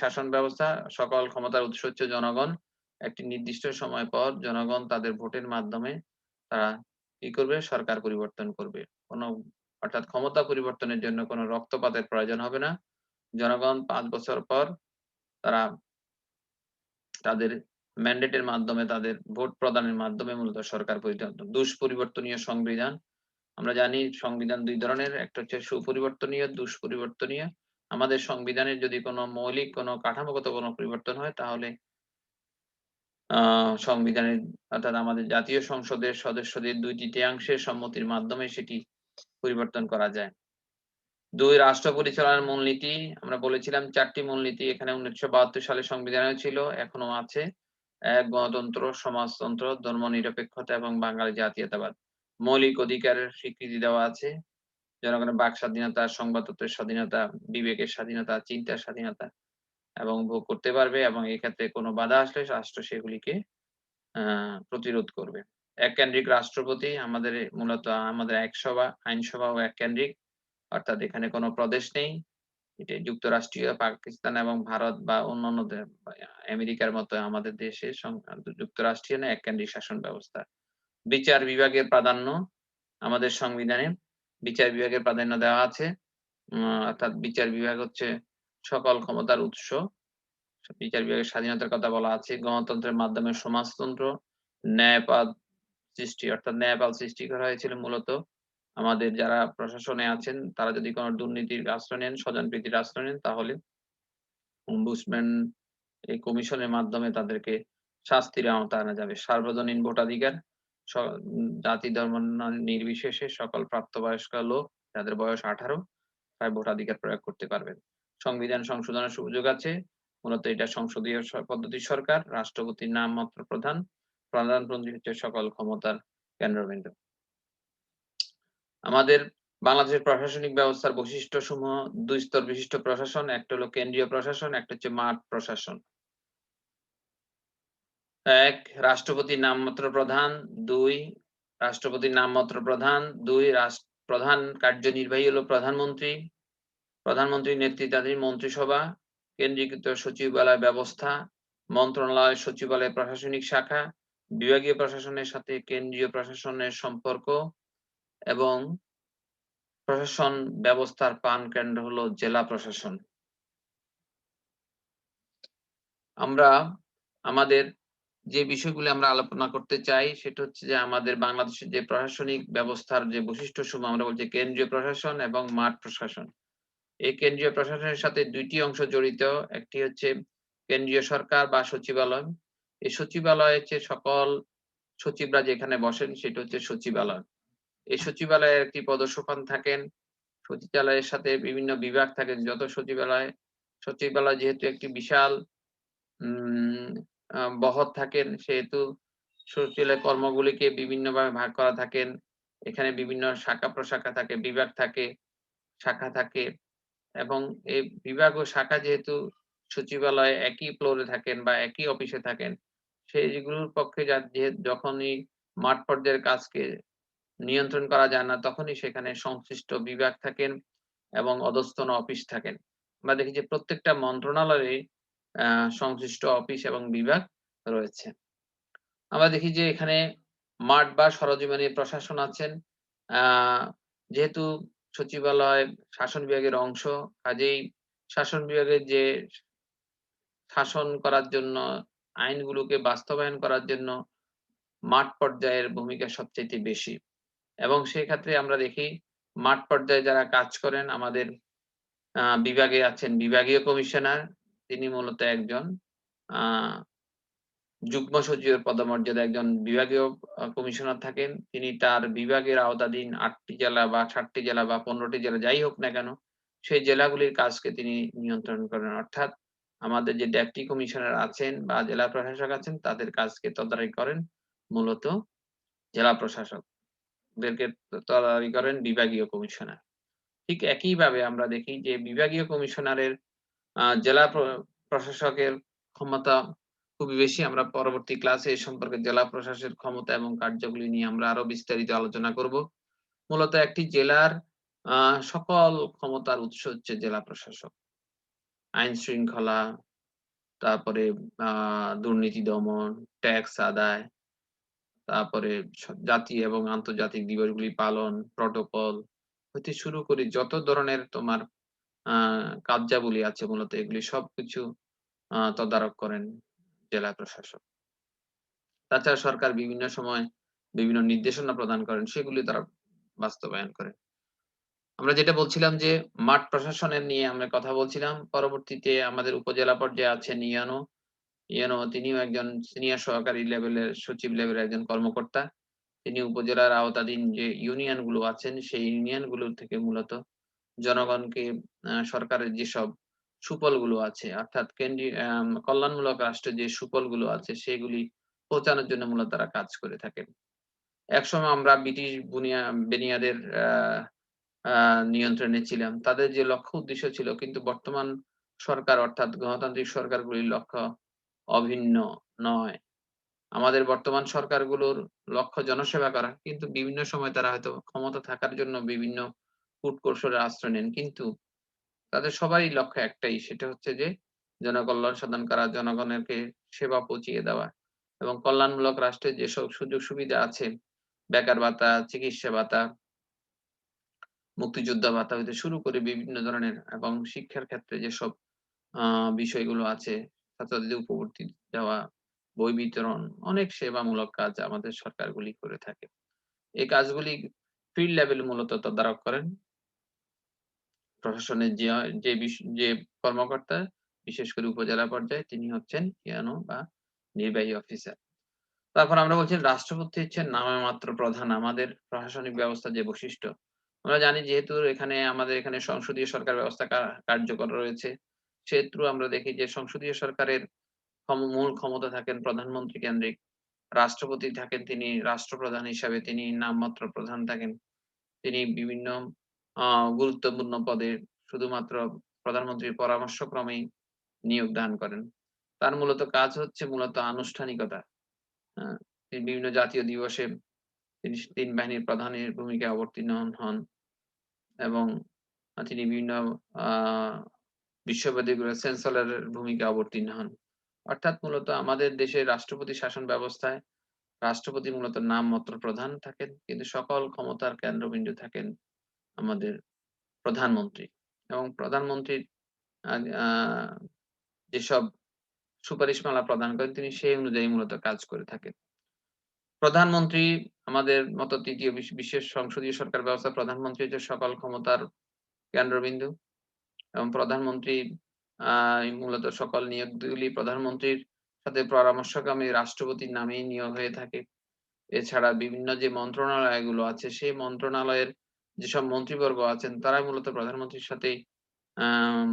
শাসন ব্যবস্থা, সকল ক্ষমতার উৎস হচ্ছে জনগণ। একটি নির্দিষ্ট সময় পর জনগণ তাদের ভোটের মাধ্যমে তারা কি করবে? সরকার পরিবর্তন করবে। অর্থাৎ ক্ষমতা পরিবর্তনের জন্য কোন রক্তপাতের প্রয়োজন হবে না। জনগণ ৫ বছর পর তারা তাদের ম্যান্ডেটের মাধ্যমে, তাদের ভোট প্রদানের মাধ্যমে মূলত সরকার দুষ্পরিবর্তনীয় সংবিধান। আমরা জানি সংবিধান ২ ধরনের। একটা হচ্ছে সুপরিবর্তনীয়, দুষ্পরিবর্তনীয়। আমাদের সংবিধানের যদি কোন মৌলিক কোন কাঠামোগত কোন পরিবর্তন হয় তাহলে আ সংবিধানের, অর্থাৎ আমাদের জাতীয় সংসদের সদস্যদের ২/৩ সম্মতির মাধ্যমে সেটি পরিবর্তন করা যায়। ২ রাষ্ট্র পরিচালনার মূলনীতি। আমরা বলেছিলাম ৪ টি মূলনীতি এখানে ১৯৭২ সালে সংবিধানেও ছিল, এখনো আছে। ১ গণতন্ত্র, সমাজতন্ত্র, ধর্মনিরপেক্ষতা এবং বাঙালি জাতীয়তাবাদ। মৌলিক অধিকারের স্বীকৃতি দেওয়া আছে। জনগণের বাক স্বাধীনতা, সংবাদপত্রের স্বাধীনতা, বিবেকের স্বাধীনতা, চিন্তার স্বাধীনতা এবং ভোগ করতে পারবে এবং এক্ষেত্রে কোনো বাধা আসলে রাষ্ট্র সেগুলিকে আ প্রতিরোধ করবে। এককেন্দ্রিক রাষ্ট্রপতি আমাদের মূলত আমাদের একসভা, আইনসভাও এককেন্দ্রিক। অর্থাৎ এখানে কোনো প্রদেশ নেই। এটা যুক্তরাষ্ট্রীয়, পাকিস্তান এবং ভারত বা অন্যান্য আমেরিকার মতো আমাদের দেশে যুক্তরাষ্ট্রীয় না এককেন্দ্রিক শাসন ব্যবস্থা। বিচার বিভাগের প্রাধান্য আমাদের সংবিধানে বিচার বিভাগের প্রাধান্য দেওয়া আছে। অর্থাৎ বিচার বিভাগ হচ্ছে সকল ক্ষমতার উৎস। বিচার বিভাগের স্বাধীনতার কথা বলা আছে। গণতন্ত্রের মাধ্যমে সমাজতন্ত্র, ন্যায়পাল সৃষ্টি অর্থাৎ ন্যায়পাল সৃষ্টি করা হয়েছিল মূলত আমাদের যারা প্রশাসনে আছেন তারা যদি কোন দুর্নীতির আশ্রয় নেন, স্বজনপ্রীতির আশ্রয় নেন তাহলে ওমবুডসম্যান এই কমিশনের মাধ্যমে তাদেরকে শাস্তির আওতায় আনা যাবে। সার্বজনীন ভোটাধিকার স জাতি ধর্ম নির্বিশেষে সকল প্রাপ্তবয়স্ক লোক যাদের বয়স 18 তারা ভোটাধিকার প্রয়োগ করতে পারবেন। সংবিধান সংশোধনের সুযোগ আছে। মূলত এটা সংসদীয় পদ্ধতির সরকার, রাষ্ট্রপতির নামমাত্র প্রধান, প্রধানমন্ত্রী হচ্ছে সকল ক্ষমতার কেন্দ্রবিন্দু। আমাদের বাংলাদেশের প্রশাসনিক ব্যবস্থার বৈশিষ্ট্যসমূহ ২ স্তর বিশিষ্ট প্রশাসন। একটা হলো কেন্দ্রীয় প্রশাসন, একটা হচ্ছে মাঠ প্রশাসন। ১ রাষ্ট্রপতির নামমাত্র প্রধান, ২ রাষ্ট্রপতির নামমাত্র প্রধান, ২ প্রধান কার্যনির্বাহী হলো প্রধানমন্ত্রী, প্রধানমন্ত্রীর নেতৃত্বাধীন মন্ত্রিসভা, কেন্দ্রীকৃত সচিবালয় ব্যবস্থা, মন্ত্রণালয়, সচিবালয় প্রশাসনিক শাখা, বিভাগীয় প্রশাসনের সাথে কেন্দ্রীয় প্রশাসনের সম্পর্ক এবং প্রশাসন ব্যবস্থার প্রাণকেন্দ্র হলো জেলা প্রশাসন। আমরা আমাদের যে বিষয়গুলো আমরা আলোচনা করতে চাই সেটা হচ্ছে যে আমাদের বাংলাদেশের যে প্রশাসনিক ব্যবস্থার যে বৈশিষ্ট্যসমূহ আমরা বলছি কেন্দ্রীয় প্রশাসন এবং মাঠ প্রশাসন। এই কেন্দ্রীয় প্রশাসনের সাথে ২ টি অংশ জড়িত। একটি হচ্ছে কেন্দ্রীয় সরকার বা সচিবালয়। এই সচিবালয়ে হচ্ছে সকল সচিবরা যেখানে বসেন সেটা হচ্ছে সচিবালয়। এই সচিবালয়ে একটি পদসোপান থাকেন। সচিবালয়ের সাথে বিভিন্ন বিভাগ থাকে। যত সচিবালয় যেহেতু একটি বিশাল উম বহর থাকেন সেহেতু সচিবালয়ের কর্মগুলিকে বিভিন্নভাবে ভাগ করা থাকেন। এখানে বিভিন্ন শাখা-প্রশাখা থাকে, বিভাগ থাকে, শাখা থাকে এবং এই বিভাগ ও শাখা যেহেতু সচিবালয়ে একই ফ্লোরে থাকেন বা একই অফিসে থাকেন, সেইগুলোর পক্ষে যখনই মাঠ পর্যায়ের কাজকে নিয়ন্ত্রণ করা যায় না, তখনই সেখানে সংশ্লিষ্ট বিভাগ থাকেন এবং অধস্তন অফিস থাকেন। আমরা দেখি যে প্রত্যেকটা মন্ত্রণালয়ে আ সংশ্লিষ্ট অফিস এবং বিভাগ রয়েছে। আমরা দেখি যে এখানে মাঠ বা সরেজমিনে প্রশাসন আছেন। আ যেহেতু সচিবালয় শাসন বিভাগের অংশ, কাজেই শাসন বিভাগের যে শাসন করার জন্য, আইনগুলোকে বাস্তবায়ন করার জন্য মাঠ পর্যায়ের ভূমিকা সবচাইতে বেশি। এবং সেক্ষেত্রে আমরা দেখি মাঠ পর্যায়ে যারা কাজ করেন আমাদের বিভাগে আছেন বিভাগীয় কমিশনার। তিনি মূলত একজন আ যুগ্ম সচিবের পদমর্যাদায় একজন বিভাগীয় কমিশনার থাকেন। তিনি তার বিভাগের আওতাধীন ৮ টি জেলা বা ৭ টি জেলা বা ১৫ টি জেলা যাই হোক না কেন, সেই জেলাগুলির কাজকে তিনি নিয়ন্ত্রণ করেন। অর্থাৎ আমাদের যে ডেপুটি কমিশনার আছেন বা জেলা প্রশাসক আছেন তাদের কাজকে তদারকি করেন মূলত জেলা প্রশাসক। দেরকে তদারকি করেন বিভাগীয় কমিশনার। ঠিক একইভাবে আমরা দেখি যে বিভাগীয় কমিশনারের জেলা প্রশাসকের ক্ষমতা খুবই বেশি। আমরা পরবর্তী ক্লাসে এ সম্পর্কে জেলা প্রশাসকের ক্ষমতা এবং কার্যাবলী নিয়ে আমরা আরো বিস্তারিত আলোচনা করব। মূলত একটি জেলার আ সকল ক্ষমতার উৎস হচ্ছে জেলা প্রশাসক। আইন শৃঙ্খলা, তারপরে আ দুর্নীতি দমন, ট্যাক্স আদায়, তারপরে জাতীয় এবং আন্তর্জাতিক দিবসগুলি পালন, প্রটোকল হইতে শুরু করে যত ধরনের তোমার আ কার্যাবলী আছে মূলত এগুলি সবকিছু তদারক করেন জেলা প্রশাসক। তাছাড়া সরকার বিভিন্ন সময় বিভিন্ন নির্দেশনা প্রদান করেন, সেগুলি তারা বাস্তবায়ন করেন। আমরা যেটা বলছিলাম যে মাঠ প্রশাসনের নিয়ে আমরা কথা বলছিলাম। পরবর্তীতে আমাদের উপজেলা পর্যায়ে আছেন ইউএনও। ইউএনও তিনিও একজন সিনিয়র সহকারী লেভেলের সচিব লেভেলের একজন কর্মকর্তা। তিনি উপজেলার আওতাধীন যে ইউনিয়ন গুলো আছেন, সেই ইউনিয়ন গুলো থেকে মূলত জনগণকে সরকারের যেসব সুফলগুলো আছে অর্থাৎ কল্যাণমূলক রাষ্ট্রের যে সুফলগুলো আছে সেগুলি পৌঁছানোর জন্য মূলত তারা কাজ করে থাকেন। একসময় আমরা ব্রিটিশ বেনিয়াদের আ আ নিয়ন্ত্রণে ছিলাম। তাদের যে লক্ষ্য উদ্দেশ্য ছিল কিন্তু বর্তমান সরকার অর্থাৎ গণতান্ত্রিক সরকারগুলির লক্ষ্য অভিন্ন নয়। আমাদের বর্তমান সরকারগুলোর লক্ষ্য জনসেবা করা। কিন্তু বিভিন্ন সময় তারা হয়তো ক্ষমতা থাকার জন্য বিভিন্ন কূটকৌশলের আশ্রয় নেন। কিন্তু তাদের সবারই লক্ষ্য একটাই, সেটা হচ্ছে যে জনকল্যাণ সাধন করা, জনগণেরকে সেবা পৌঁছিয়ে দেওয়া এবং কল্যাণমূলক রাষ্ট্রের যেসব সুযোগ সুবিধা আছে, বেকার ভাতা, চিকিৎসা ভাতা, মুক্তিযোদ্ধা ভাতা হইতে শুরু করে বিভিন্ন ধরনের এবং শিক্ষার ক্ষেত্রে যেসব আ বিষয়গুলো আছে, ছাত্রছাত্রীদের উপবৃত্তি দেওয়া, বই বিতরণ, অনেক সেবামূলক কাজ আমাদের সরকারগুলি করে থাকে। এই কাজগুলি ফিল্ড লেভেলে মূলত তদারক করেন প্রশাসনের যে কর্মকর্তা, বিশেষ করে উপজেলা পর্যায়ে তিনি হচ্ছেন পিয়ানো বা নির্বাহী অফিসার। তারপর আমরা বলছি রাষ্ট্রপতি হচ্ছেন নামমাত্র প্রধান আমাদের প্রশাসনিক ব্যবস্থার যে বৈশিষ্ট্য। আমরা জানি যেহেতু আমাদের এখানে সংসদীয় সরকার ব্যবস্থা কার্যকর রয়েছে, সেহেতু আমরা দেখি যে সংসদীয় সরকারের মূল ক্ষমতা থাকেন প্রধানমন্ত্রী কেন্দ্রিক। রাষ্ট্রপতি থাকেন তিনি রাষ্ট্রপ্রধান হিসাবে তিনি নামমাত্র প্রধান থাকেন। তিনি বিভিন্ন আ গুরুত্বপূর্ণ পদে শুধুমাত্র প্রধানমন্ত্রীর পরামর্শক্রমেই নিয়োগ দান করেন। তার মূলত কাজ হচ্ছে মূলত আনুষ্ঠানিকতা। আ তিনি বিভিন্ন জাতীয় দিবসে তিনি ৩ বাহিনীর প্রধানের ভূমিকায় অবতীর্ণ হন এবং তিনি বিভিন্ন আ বিশ্ববিদ্যালয়গুলোর চ্যান্সেলরের ভূমিকায় অবতীর্ণ হন। অর্থাৎ মূলত আমাদের দেশের রাষ্ট্রপতি শাসন ব্যবস্থায় রাষ্ট্রপতি মূলত নামমাত্র প্রধান থাকেন, কিন্তু সকল ক্ষমতার কেন্দ্রবিন্দু থাকেন আমাদের প্রধানমন্ত্রী এবং প্রধানমন্ত্রীর আ আ যেসব সুপারিশমালা প্রদান করেন তিনি সেই অনুযায়ী মূলত কাজ করে থাকেন। প্রধানমন্ত্রী আমাদের মত ৩য় বিশেষ সংসদীয় সরকার ব্যবস্থায় প্রধানমন্ত্রী হচ্ছে সকল ক্ষমতার কেন্দ্রবিন্দু এবং প্রধানমন্ত্রী আ মূলত সকল নিয়োগগুলি প্রধানমন্ত্রীর সাথে পরামর্শক্রমে রাষ্ট্রপতির নামেই নিয়োগ হয়ে থাকে। এছাড়া বিভিন্ন যে মন্ত্রণালয়গুলো আছে সেই মন্ত্রণালয়ের যেসব মন্ত্রীবর্গ আছেন তারা মূলত প্রধানমন্ত্রীর সাথেই আম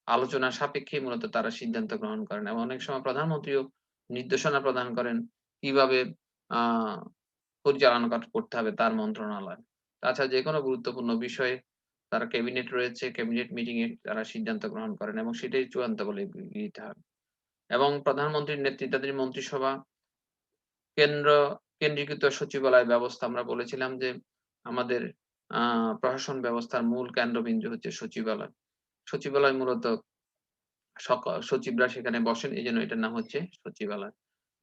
আলোচনা সাপেক্ষেই মূলত তারা সিদ্ধান্ত গ্রহণ করেন এবং অনেক সময় প্রধানমন্ত্রীও নির্দেশনা প্রদান করেন কিভাবে আ পরিচালনা করতে হবে তার মন্ত্রণালয়। তাছাড়া যেকোনো গুরুত্বপূর্ণ বিষয়ে তার ক্যাবিনেট রয়েছে, ক্যাবিনেট মিটিং এ তারা সিদ্ধান্ত গ্রহণ করেন এবং সেটাই চূড়ান্ত বলে গৃহীত হয়। এবং প্রধানমন্ত্রীর নেতৃত্বাধীন মন্ত্রিসভা কেন্দ্র কেন্দ্রীকৃত সচিবালয় ব্যবস্থা আমরা বলেছিলাম যে আমাদের আ প্রশাসন ব্যবস্থার মূল কেন্দ্রবিন্দু হচ্ছে সচিবালয়। সচিবালয় মূলত সচিবরা সেখানে বসেন এজন্য এটার নাম হচ্ছে সচিবালয়।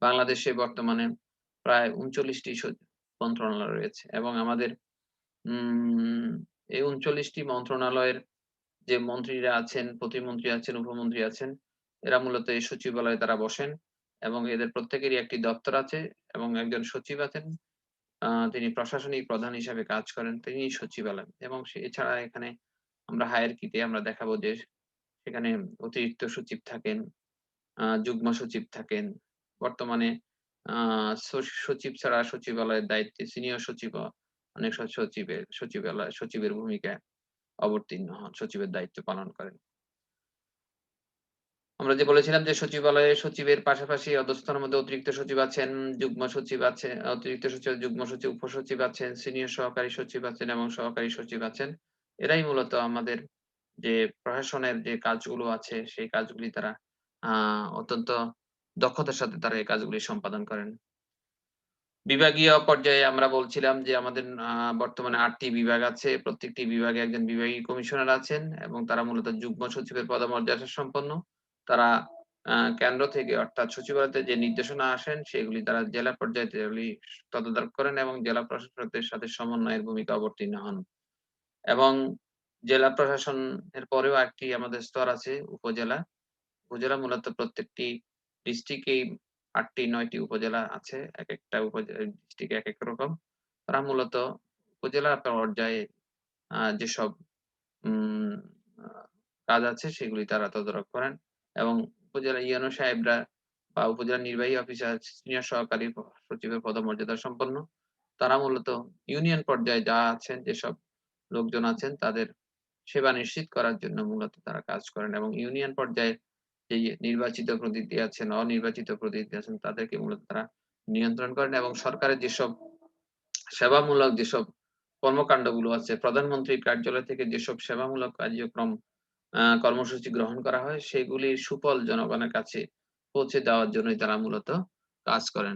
বাংলাদেশে বর্তমানে প্রায় ৩৯ টি মন্ত্রণালয় রয়েছে এবং আমাদের উম এই ৩৯ টি মন্ত্রণালয়ের যে মন্ত্রীরা আছেন, প্রতিমন্ত্রী আছেন, উপমন্ত্রী আছেন, এরা মূলত এই সচিবালয়ে তারা বসেন এবং এদের প্রত্যেকেরই একটি দপ্তর আছে এবং একজন সচিব আছেন। তিনি প্রশাসনিক প্রধান হিসাবে কাজ করেন। তিনিই সচিবালয় এবং এছাড়া এখানে আমরা হায়ারার্কিতে আমরা দেখাবো যে সেখানে অতিরিক্ত সচিব থাকেন, যুগ্ম সচিব থাকেন। বর্তমানে আ সচিব ছাড়া সচিবালয়ের দায়িত্বে সিনিয়র সচিবও অনেক সচিবের ভূমিকায় অবতীর্ণ হন, সচিবের দায়িত্ব পালন করেন। আমরা যে বলেছিলাম যে সচিবালয়ে সচিবের পাশাপাশি অধস্তনের মধ্যে অতিরিক্ত সচিব আছেন, যুগ্ম সচিব আছে, অতিরিক্ত সচিব, যুগ্ম সচিব, উপসচিব আছেন, সিনিয়র সহকারী সচিব আছেন এবং সহকারী সচিব আছেন। এরাই মূলত আমাদের যে প্রশাসনের যে কাজগুলো আছে সেই কাজগুলি তারা আ অত্যন্ত দক্ষতার সাথে তারা এই কাজগুলি সম্পাদন করেন। বিভাগীয় পর্যায়ে আমরা বলছিলাম যে আমাদের বর্তমানে ৮ টি বিভাগ আছে। প্রত্যেকটি বিভাগে একজন বিভাগীয় কমিশনার আছেন এবং তারা মূলত যুগ্ম সচিবের পদমর্যাদা সম্পন্ন। তারা কেন্দ্র থেকে অর্থাৎ সচিবালয়তে যে নির্দেশনা আসেন সেগুলি তারা জেলা পর্যায়ে সেগুলি তদারক করেন এবং জেলা প্রশাসকদের সাথে সমন্বয়ের ভূমিকা অবতীর্ণ হন। এবং জেলা প্রশাসনের পরেও একটি আমাদের স্তর আছে উপজেলা। উপজেলা মূলত প্রত্যেকটি ডিস্ট্রিক্টেই ৮ টি ৯ টি উপজেলা আছে। একেকটা ডিস্ট্রিক্ট একেক রকম। তারা মূলত উপজেলা পর্যায়ে যেসব উম আ কাজ আছে সেগুলি তারা তদারক করেন এবং উপজেলা ইউএনও সাহেবরা বা উপজেলা নির্বাহী অফিসার সিনিয়র সহকারী সচিবের পদমর্যাদা সম্পন্ন। তারা মূলত ইউনিয়ন পর্যায়ে যা আছেন যেসব লোকজন আছেন তাদের সেবা নিশ্চিত করার জন্য মূলত তারা কাজ করেন এবং ইউনিয়ন পর্যায়ে যেই নির্বাচিত প্রতিনিধি আছেন, অনির্বাচিত প্রতিনিধি আছেন তাদেরকে মূলত তারা নিয়ন্ত্রণ করেন এবং সরকারের যেসব সেবামূলক যেসব কর্মকান্ডগুলো আছে, প্রধানমন্ত্রীর কার্যালয় থেকে যেসব সেবামূলক কার্যক্রম কর্মসূচি গ্রহণ করা হয়, সেগুলির সুফল জনগণের কাছে পৌঁছে দেওয়ার জন্যই তারা মূলত কাজ করেন।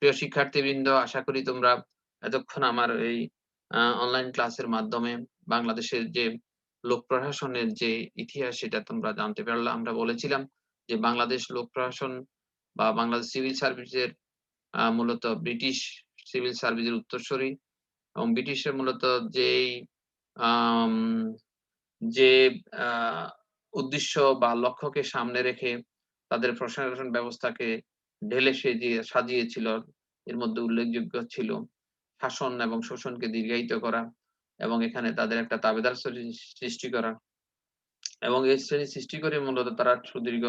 প্রিয় শিক্ষার্থীবৃন্দ, আশা করি তোমরা এতক্ষণ আমার এই অনলাইন ক্লাসের মাধ্যমে বাংলাদেশের যে লোক প্রশাসনের যে ইতিহাস সেটা তোমরা জানতে পারলা। আমরা বলেছিলাম যে বাংলাদেশ লোক প্রশাসন বা বাংলাদেশ সিভিল সার্ভিসের মূলত ব্রিটিশ সিভিল সার্ভিসের উত্তরসূরি এবং ব্রিটিশের মূলত যেই আম যে আ উদ্দেশ্য বা লক্ষ্যকে সামনে রেখে তাদের প্রশাসন ব্যবস্থাকে ঢেলে সাজিয়েছিল, এর মধ্যে উল্লেখযোগ্য ছিল শাসন এবং শোষণকে দীর্ঘায়িত করা এবং এখানে তাদের একটা তাবেদার সৃষ্টি করা এবং এই শ্রেণী সৃষ্টি করে মূলত তারা সুদীর্ঘ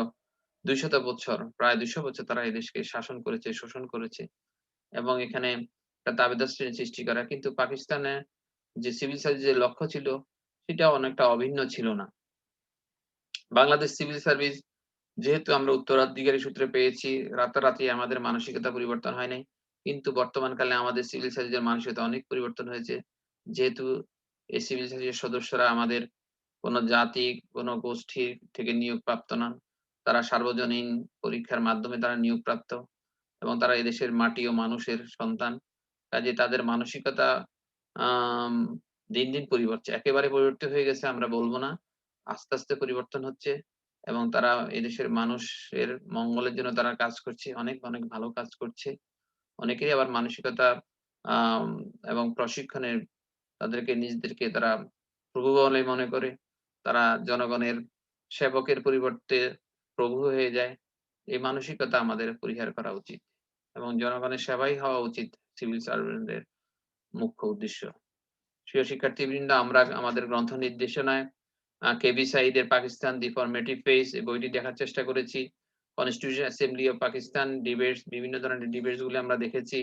২০০ বছর, প্রায় ২০০ বছর তারা এই দেশকে শাসন করেছে, শোষণ করেছে এবং এখানে একটা তাবেদার শ্রেণী সৃষ্টি করা। কিন্তু পাকিস্তানে যে সিভিল সার্ভিসের লক্ষ্য ছিল, সেটা অনেকটা অভিন্ন ছিল না। বাংলাদেশ সিভিল সার্ভিস যেহেতু আমরা উত্তরাধিকারী সূত্রে পেয়েছি, রাতারাতি আমাদের মানসিকতা পরিবর্তন হয় নাই। কিন্তু বর্তমানকালে আমাদের সিভিল সার্ভিসের মানসিকতা অনেক পরিবর্তন হয়েছে। যেহেতু এই সিভিল সার্ভিসের সদস্যরা আমাদের কোন জাতি, কোন গোষ্ঠী থেকে নিয়োগপ্রাপ্ত নন। তারা সার্বজনীন পরীক্ষার মাধ্যমে তারা নিয়োগপ্রাপ্ত এবং তারা এদেশের মাটি ও মানুষের সন্তান। কাজেই তাদের মানসিকতা আম দিন, দিন একেবারে পরিবর্তিত হয়ে গেছে আমরা বলব না। আস্তে, আস্তে পরিবর্তন হচ্ছে এবং তারা এদেশের মানুষের মঙ্গলের জন্য তারা কাজ করছে। অনেক, অনেক ভালো কাজ করছে। অনেকেরই আবার মানসিকতা আম এবং প্রশিক্ষণের তাদেরকে নিজেদেরকে তারা প্রভু বলে মনে করে। তারা জনগণের সেবকের পরিবর্তে প্রভু হয়ে যায়। এই মানসিকতা আমাদের পরিহার করা উচিত এবং জনগণের সেবাই হওয়া উচিত সিভিল সার্ভেন্টদের মুখ্য উদ্দেশ্য। প্রিয় শিক্ষার্থীবৃন্দ, আমরা আমাদের গ্রন্থ নির্দেশনায় কেবি সাইদের 'পাকিস্তান দি ফরমেটিভ ফেজ' এই বইটি দেখার চেষ্টা করেছি। Constitution assembly of Pakistan debates, বিভিন্ন ধরনের ডিবেটস গুলো আমরা দেখেছি।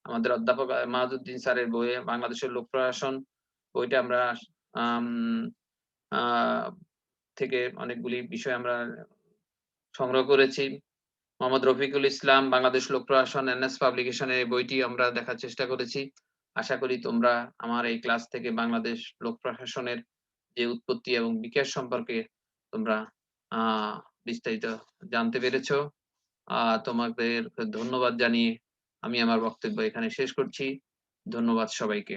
আমাদের অধ্যাপক মাহাদুদ্দিন স্যারের বইয়ে 'বাংলাদেশের লোক প্রশাসন' বইটা আমরা আম আ থেকে অনেকগুলি বিষয় আমরা সংগ্রহ করেছি। মোহাম্মদ রফিকুল ইসলাম 'বাংলাদেশ লোক প্রশাসন' এনএস পাবলিকেশনের এই বইটি আমরা দেখার চেষ্টা করেছি। আশা করি তোমরা আমার এই ক্লাস থেকে বাংলাদেশ লোক প্রশাসনের যে উৎপত্তি এবং বিকাশ সম্পর্কে তোমরা আ বিস্তারিত জানতে পেরেছ। তোমাদের ধন্যবাদ জানিয়ে আমি আমার বক্তব্য এখানে শেষ করছি। ধন্যবাদ সবাইকে।